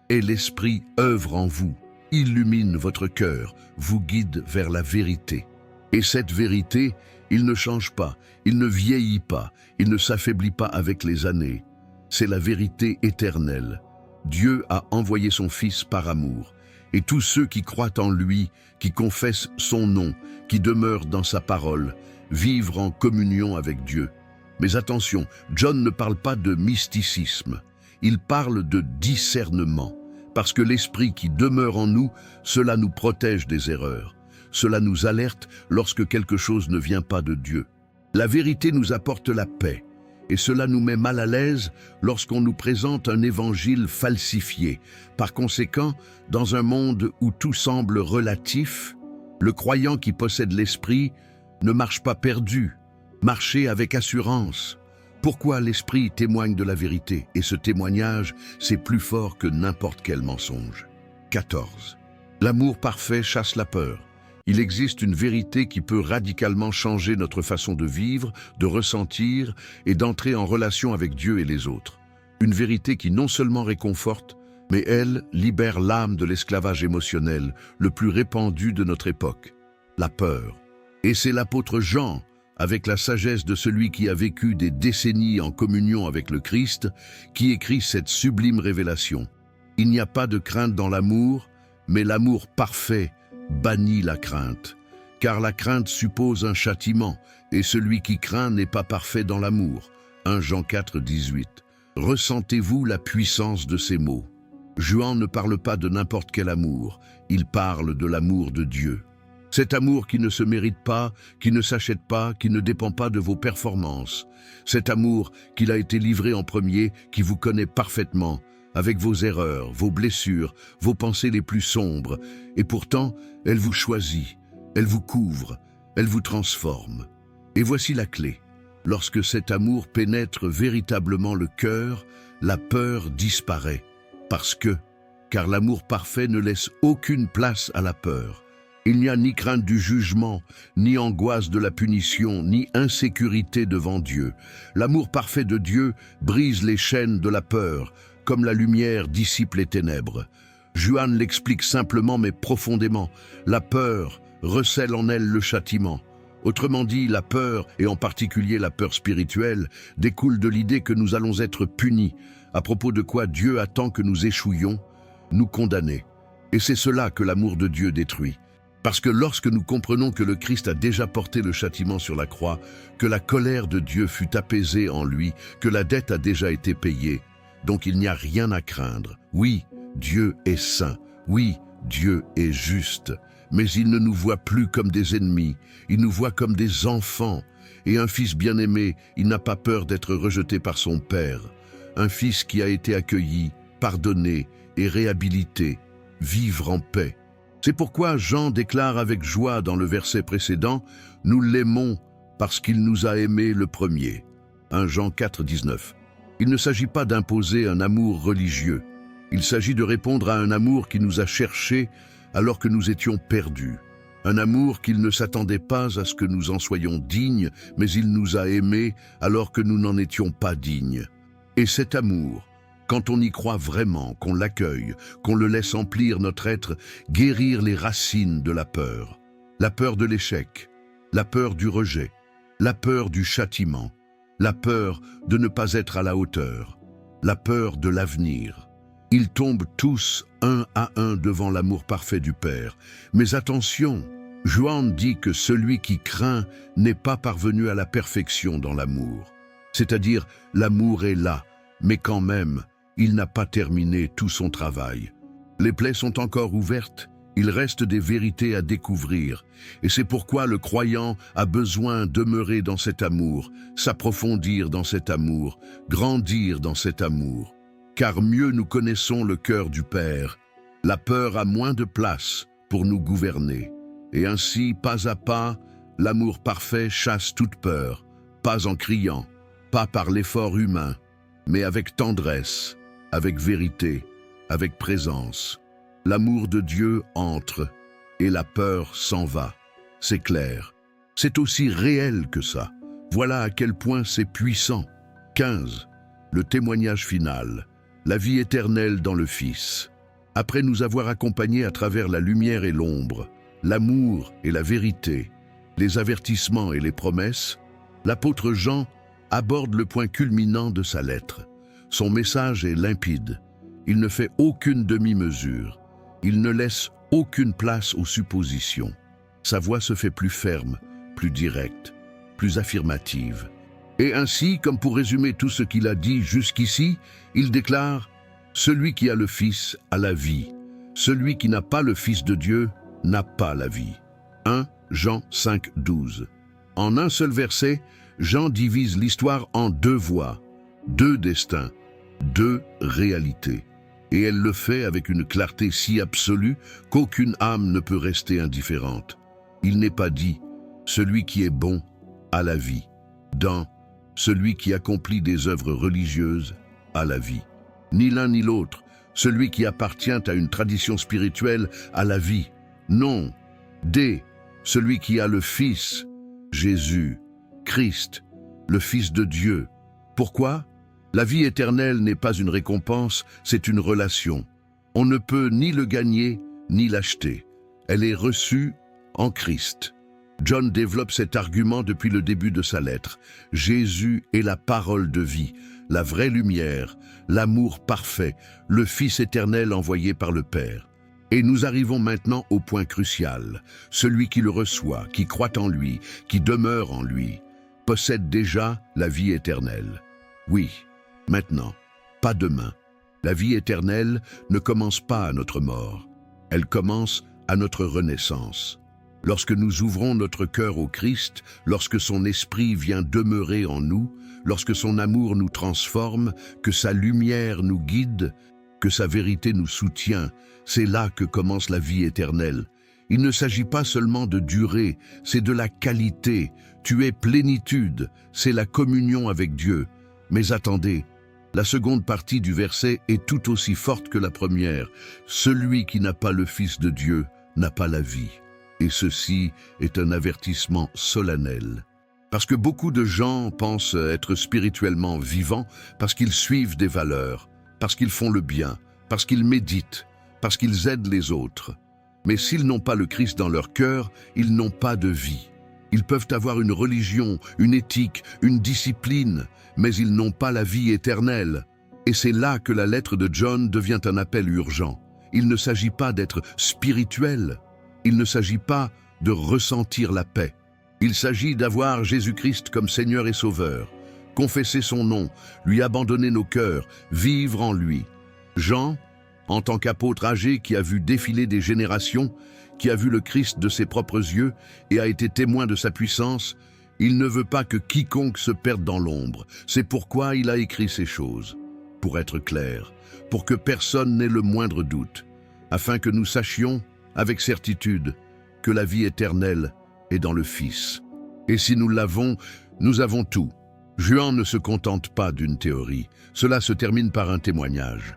Speaker 1: Et l'Esprit œuvre en vous, illumine votre cœur, vous guide vers la vérité. Et cette vérité, il ne change pas, il ne vieillit pas, il ne s'affaiblit pas avec les années. C'est la vérité éternelle. Dieu a envoyé son Fils par amour. Et tous ceux qui croient en lui, qui confessent son nom, qui demeurent dans sa parole, vivent en communion avec Dieu. Mais attention, John ne parle pas de mysticisme, il parle de discernement, parce que l'Esprit qui demeure en nous, cela nous protège des erreurs. Cela nous alerte lorsque quelque chose ne vient pas de Dieu. La vérité nous apporte la paix. Et cela nous met mal à l'aise lorsqu'on nous présente un évangile falsifié. Par conséquent, dans un monde où tout semble relatif, le croyant qui possède l'Esprit ne marche pas perdu, marchez avec assurance. Pourquoi l'Esprit témoigne de la vérité? Et ce témoignage, c'est plus fort que n'importe quel mensonge. 14. L'amour parfait chasse la peur. Il existe une vérité qui peut radicalement changer notre façon de vivre, de ressentir et d'entrer en relation avec Dieu et les autres. Une vérité qui non seulement réconforte, mais elle libère l'âme de l'esclavage émotionnel le plus répandu de notre époque, la peur. Et c'est l'apôtre Jean, avec la sagesse de celui qui a vécu des décennies en communion avec le Christ, qui écrit cette sublime révélation. Il n'y a pas de crainte dans l'amour, mais l'amour parfait bannit la crainte, car la crainte suppose un châtiment, et celui qui craint n'est pas parfait dans l'amour. 1 Jean 4, 18. Ressentez-vous la puissance de ces mots? Juan ne parle pas de n'importe quel amour, il parle de l'amour de Dieu. Cet amour qui ne se mérite pas, qui ne s'achète pas, qui ne dépend pas de vos performances. Cet amour qu'il a été livré en premier, qui vous connaît parfaitement, avec vos erreurs, vos blessures, vos pensées les plus sombres, et pourtant, elle vous choisit, elle vous couvre, elle vous transforme. Et voici la clé. Lorsque cet amour pénètre véritablement le cœur, la peur disparaît. Car l'amour parfait ne laisse aucune place à la peur. Il n'y a ni crainte du jugement, ni angoisse de la punition, ni insécurité devant Dieu. L'amour parfait de Dieu brise les chaînes de la peur, comme la lumière dissipe les ténèbres. Juan l'explique simplement mais profondément. La peur recèle en elle le châtiment. Autrement dit, la peur, et en particulier la peur spirituelle, découle de l'idée que nous allons être punis, à propos de quoi Dieu attend que nous échouions, nous condamner. Et c'est cela que l'amour de Dieu détruit. Parce que lorsque nous comprenons que le Christ a déjà porté le châtiment sur la croix, que la colère de Dieu fut apaisée en lui, que la dette a déjà été payée, donc il n'y a rien à craindre. Oui, Dieu est saint. Oui, Dieu est juste. Mais il ne nous voit plus comme des ennemis, il nous voit comme des enfants. Et un fils bien-aimé, il n'a pas peur d'être rejeté par son père. Un fils qui a été accueilli, pardonné et réhabilité, vivre en paix. C'est pourquoi Jean déclare avec joie dans le verset précédent, « Nous l'aimons parce qu'il nous a aimés le premier ». 1 Jean 4, 19. Il ne s'agit pas d'imposer un amour religieux. Il s'agit de répondre à un amour qui nous a cherchés alors que nous étions perdus. Un amour qu'il ne s'attendait pas à ce que nous en soyons dignes, mais il nous a aimés alors que nous n'en étions pas dignes. Et cet amour, quand on y croit vraiment, qu'on l'accueille, qu'on le laisse emplir notre être, guérir les racines de la peur de l'échec, la peur du rejet, la peur du châtiment, la peur de ne pas être à la hauteur, la peur de l'avenir. Ils tombent tous un à un devant l'amour parfait du Père. Mais attention, Juan dit que celui qui craint n'est pas parvenu à la perfection dans l'amour. C'est-à-dire, l'amour est là, mais quand même, il n'a pas terminé tout son travail. Les plaies sont encore ouvertes, il reste des vérités à découvrir. Et c'est pourquoi le croyant a besoin de demeurer dans cet amour, s'approfondir dans cet amour, grandir dans cet amour. Car mieux nous connaissons le cœur du Père, la peur a moins de place pour nous gouverner. Et ainsi, pas à pas, l'amour parfait chasse toute peur, pas en criant, pas par l'effort humain, mais avec tendresse, avec vérité, avec présence. L'amour de Dieu entre et la peur s'en va. C'est clair. C'est aussi réel que ça. Voilà à quel point c'est puissant. 15. Le témoignage final. La vie éternelle dans le Fils. Après nous avoir accompagnés à travers la lumière et l'ombre, l'amour et la vérité, les avertissements et les promesses, l'apôtre Jean aborde le point culminant de sa lettre. Son message est limpide. Il ne fait aucune demi-mesure. Il ne laisse aucune place aux suppositions. Sa voix se fait plus ferme, plus directe, plus affirmative. Et ainsi, comme pour résumer tout ce qu'il a dit jusqu'ici, il déclare « Celui qui a le Fils a la vie. Celui qui n'a pas le Fils de Dieu n'a pas la vie. » 1 Jean 5, 12. En un seul verset, Jean divise l'histoire en deux voies, deux destins, deux réalités. Et elle le fait avec une clarté si absolue qu'aucune âme ne peut rester indifférente. Il n'est pas dit « Celui qui est bon a la vie » dans « Celui qui accomplit des œuvres religieuses a la vie ». Ni l'un ni l'autre, celui qui appartient à une tradition spirituelle a la vie. Non, celui qui a le Fils, Jésus, Christ, le Fils de Dieu. Pourquoi ? La vie éternelle n'est pas une récompense, c'est une relation. On ne peut ni le gagner, ni l'acheter. Elle est reçue en Christ. John développe cet argument depuis le début de sa lettre. Jésus est la parole de vie, la vraie lumière, l'amour parfait, le Fils éternel envoyé par le Père. Et nous arrivons maintenant au point crucial. Celui qui le reçoit, qui croit en lui, qui demeure en lui, possède déjà la vie éternelle. Oui, maintenant, pas demain. La vie éternelle ne commence pas à notre mort. Elle commence à notre renaissance. Lorsque nous ouvrons notre cœur au Christ, lorsque son esprit vient demeurer en nous, lorsque son amour nous transforme, que sa lumière nous guide, que sa vérité nous soutient, c'est là que commence la vie éternelle. Il ne s'agit pas seulement de durée, c'est de la qualité. Tu es plénitude, c'est la communion avec Dieu. Mais attendez, la seconde partie du verset est tout aussi forte que la première. Celui qui n'a pas le Fils de Dieu n'a pas la vie. Et ceci est un avertissement solennel. Parce que beaucoup de gens pensent être spirituellement vivants parce qu'ils suivent des valeurs, parce qu'ils font le bien, parce qu'ils méditent, parce qu'ils aident les autres. Mais s'ils n'ont pas le Christ dans leur cœur, ils n'ont pas de vie. Ils peuvent avoir une religion, une éthique, une discipline, mais ils n'ont pas la vie éternelle. Et c'est là que la lettre de John devient un appel urgent. Il ne s'agit pas d'être spirituel. Il ne s'agit pas de ressentir la paix. Il s'agit d'avoir Jésus-Christ comme Seigneur et Sauveur, confesser son nom, lui abandonner nos cœurs, vivre en lui. Jean, en tant qu'apôtre âgé qui a vu défiler des générations, qui a vu le Christ de ses propres yeux et a été témoin de sa puissance, il ne veut pas que quiconque se perde dans l'ombre. C'est pourquoi il a écrit ces choses. Pour être clair, pour que personne n'ait le moindre doute, afin que nous sachions, avec certitude, que la vie éternelle est dans le Fils. Et si nous l'avons, nous avons tout. Juan ne se contente pas d'une théorie, cela se termine par un témoignage.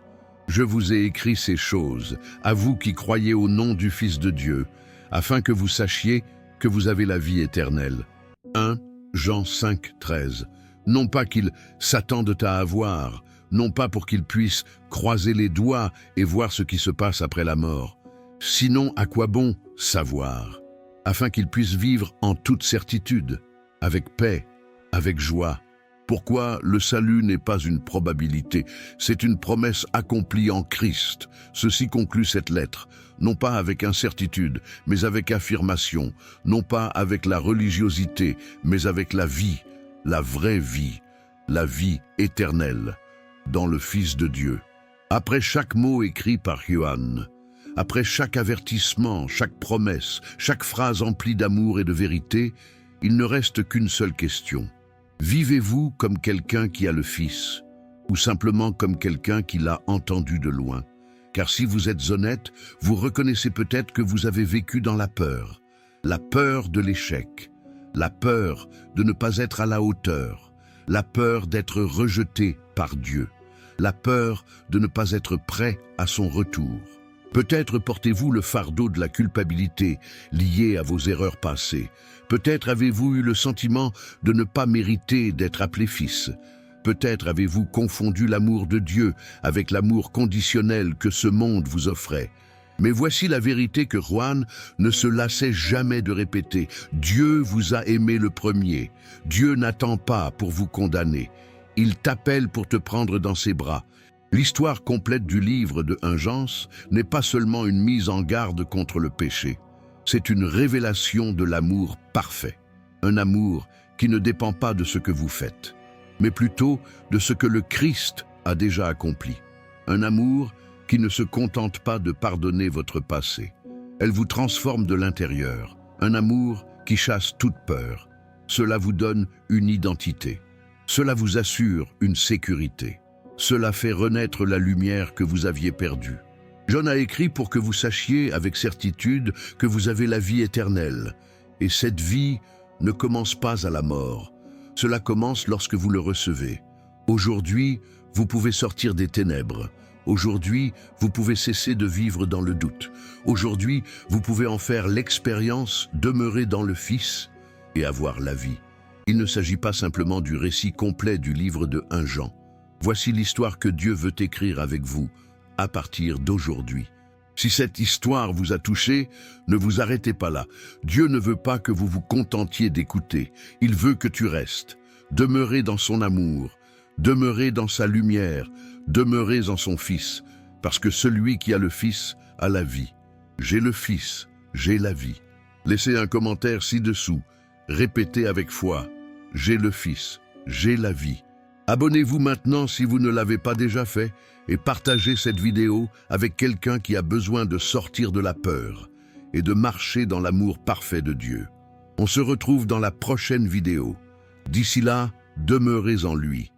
Speaker 1: Je vous ai écrit ces choses, à vous qui croyez au nom du Fils de Dieu, afin que vous sachiez que vous avez la vie éternelle. 1 Jean 5, 13. Non pas qu'ils s'attendent à avoir, non pas pour qu'ils puissent croiser les doigts et voir ce qui se passe après la mort. Sinon, à quoi bon savoir, afin qu'ils puissent vivre en toute certitude, avec paix, avec joie. Pourquoi le salut n'est pas une probabilité, c'est une promesse accomplie en Christ. Ceci conclut cette lettre, non pas avec incertitude, mais avec affirmation, non pas avec la religiosité, mais avec la vie, la vraie vie, la vie éternelle, dans le Fils de Dieu. Après chaque mot écrit par Juan, après chaque avertissement, chaque promesse, chaque phrase emplie d'amour et de vérité, il ne reste qu'une seule question. Vivez-vous comme quelqu'un qui a le Fils, ou simplement comme quelqu'un qui l'a entendu de loin? Car si vous êtes honnête, vous reconnaissez peut-être que vous avez vécu dans la peur de l'échec, la peur de ne pas être à la hauteur, la peur d'être rejeté par Dieu, la peur de ne pas être prêt à son retour. Peut-être portez-vous le fardeau de la culpabilité lié à vos erreurs passées. Peut-être avez-vous eu le sentiment de ne pas mériter d'être appelé fils. Peut-être avez-vous confondu l'amour de Dieu avec l'amour conditionnel que ce monde vous offrait. Mais voici la vérité que Juan ne se lassait jamais de répéter. Dieu vous a aimé le premier. Dieu n'attend pas pour vous condamner. Il t'appelle pour te prendre dans ses bras. L'histoire complète du livre de 1 Jean n'est pas seulement une mise en garde contre le péché. C'est une révélation de l'amour parfait. Un amour qui ne dépend pas de ce que vous faites, mais plutôt de ce que le Christ a déjà accompli. Un amour qui ne se contente pas de pardonner votre passé. Elle vous transforme de l'intérieur. Un amour qui chasse toute peur. Cela vous donne une identité. Cela vous assure une sécurité. Cela fait renaître la lumière que vous aviez perdue. Jean a écrit pour que vous sachiez avec certitude que vous avez la vie éternelle. Et cette vie ne commence pas à la mort. Cela commence lorsque vous le recevez. Aujourd'hui, vous pouvez sortir des ténèbres. Aujourd'hui, vous pouvez cesser de vivre dans le doute. Aujourd'hui, vous pouvez en faire l'expérience, demeurer dans le Fils et avoir la vie. Il ne s'agit pas simplement du récit complet du livre de 1 Jean. Voici l'histoire que Dieu veut écrire avec vous à partir d'aujourd'hui. Si cette histoire vous a touché, ne vous arrêtez pas là. Dieu ne veut pas que vous vous contentiez d'écouter. Il veut que tu restes. Demeurez dans son amour, demeurez dans sa lumière, demeurez en son Fils, parce que celui qui a le Fils a la vie. J'ai le Fils, j'ai la vie. Laissez un commentaire ci-dessous. Répétez avec foi. J'ai le Fils, j'ai la vie. Abonnez-vous maintenant si vous ne l'avez pas déjà fait et partagez cette vidéo avec quelqu'un qui a besoin de sortir de la peur et de marcher dans l'amour parfait de Dieu. On se retrouve dans la prochaine vidéo. D'ici là, demeurez en lui.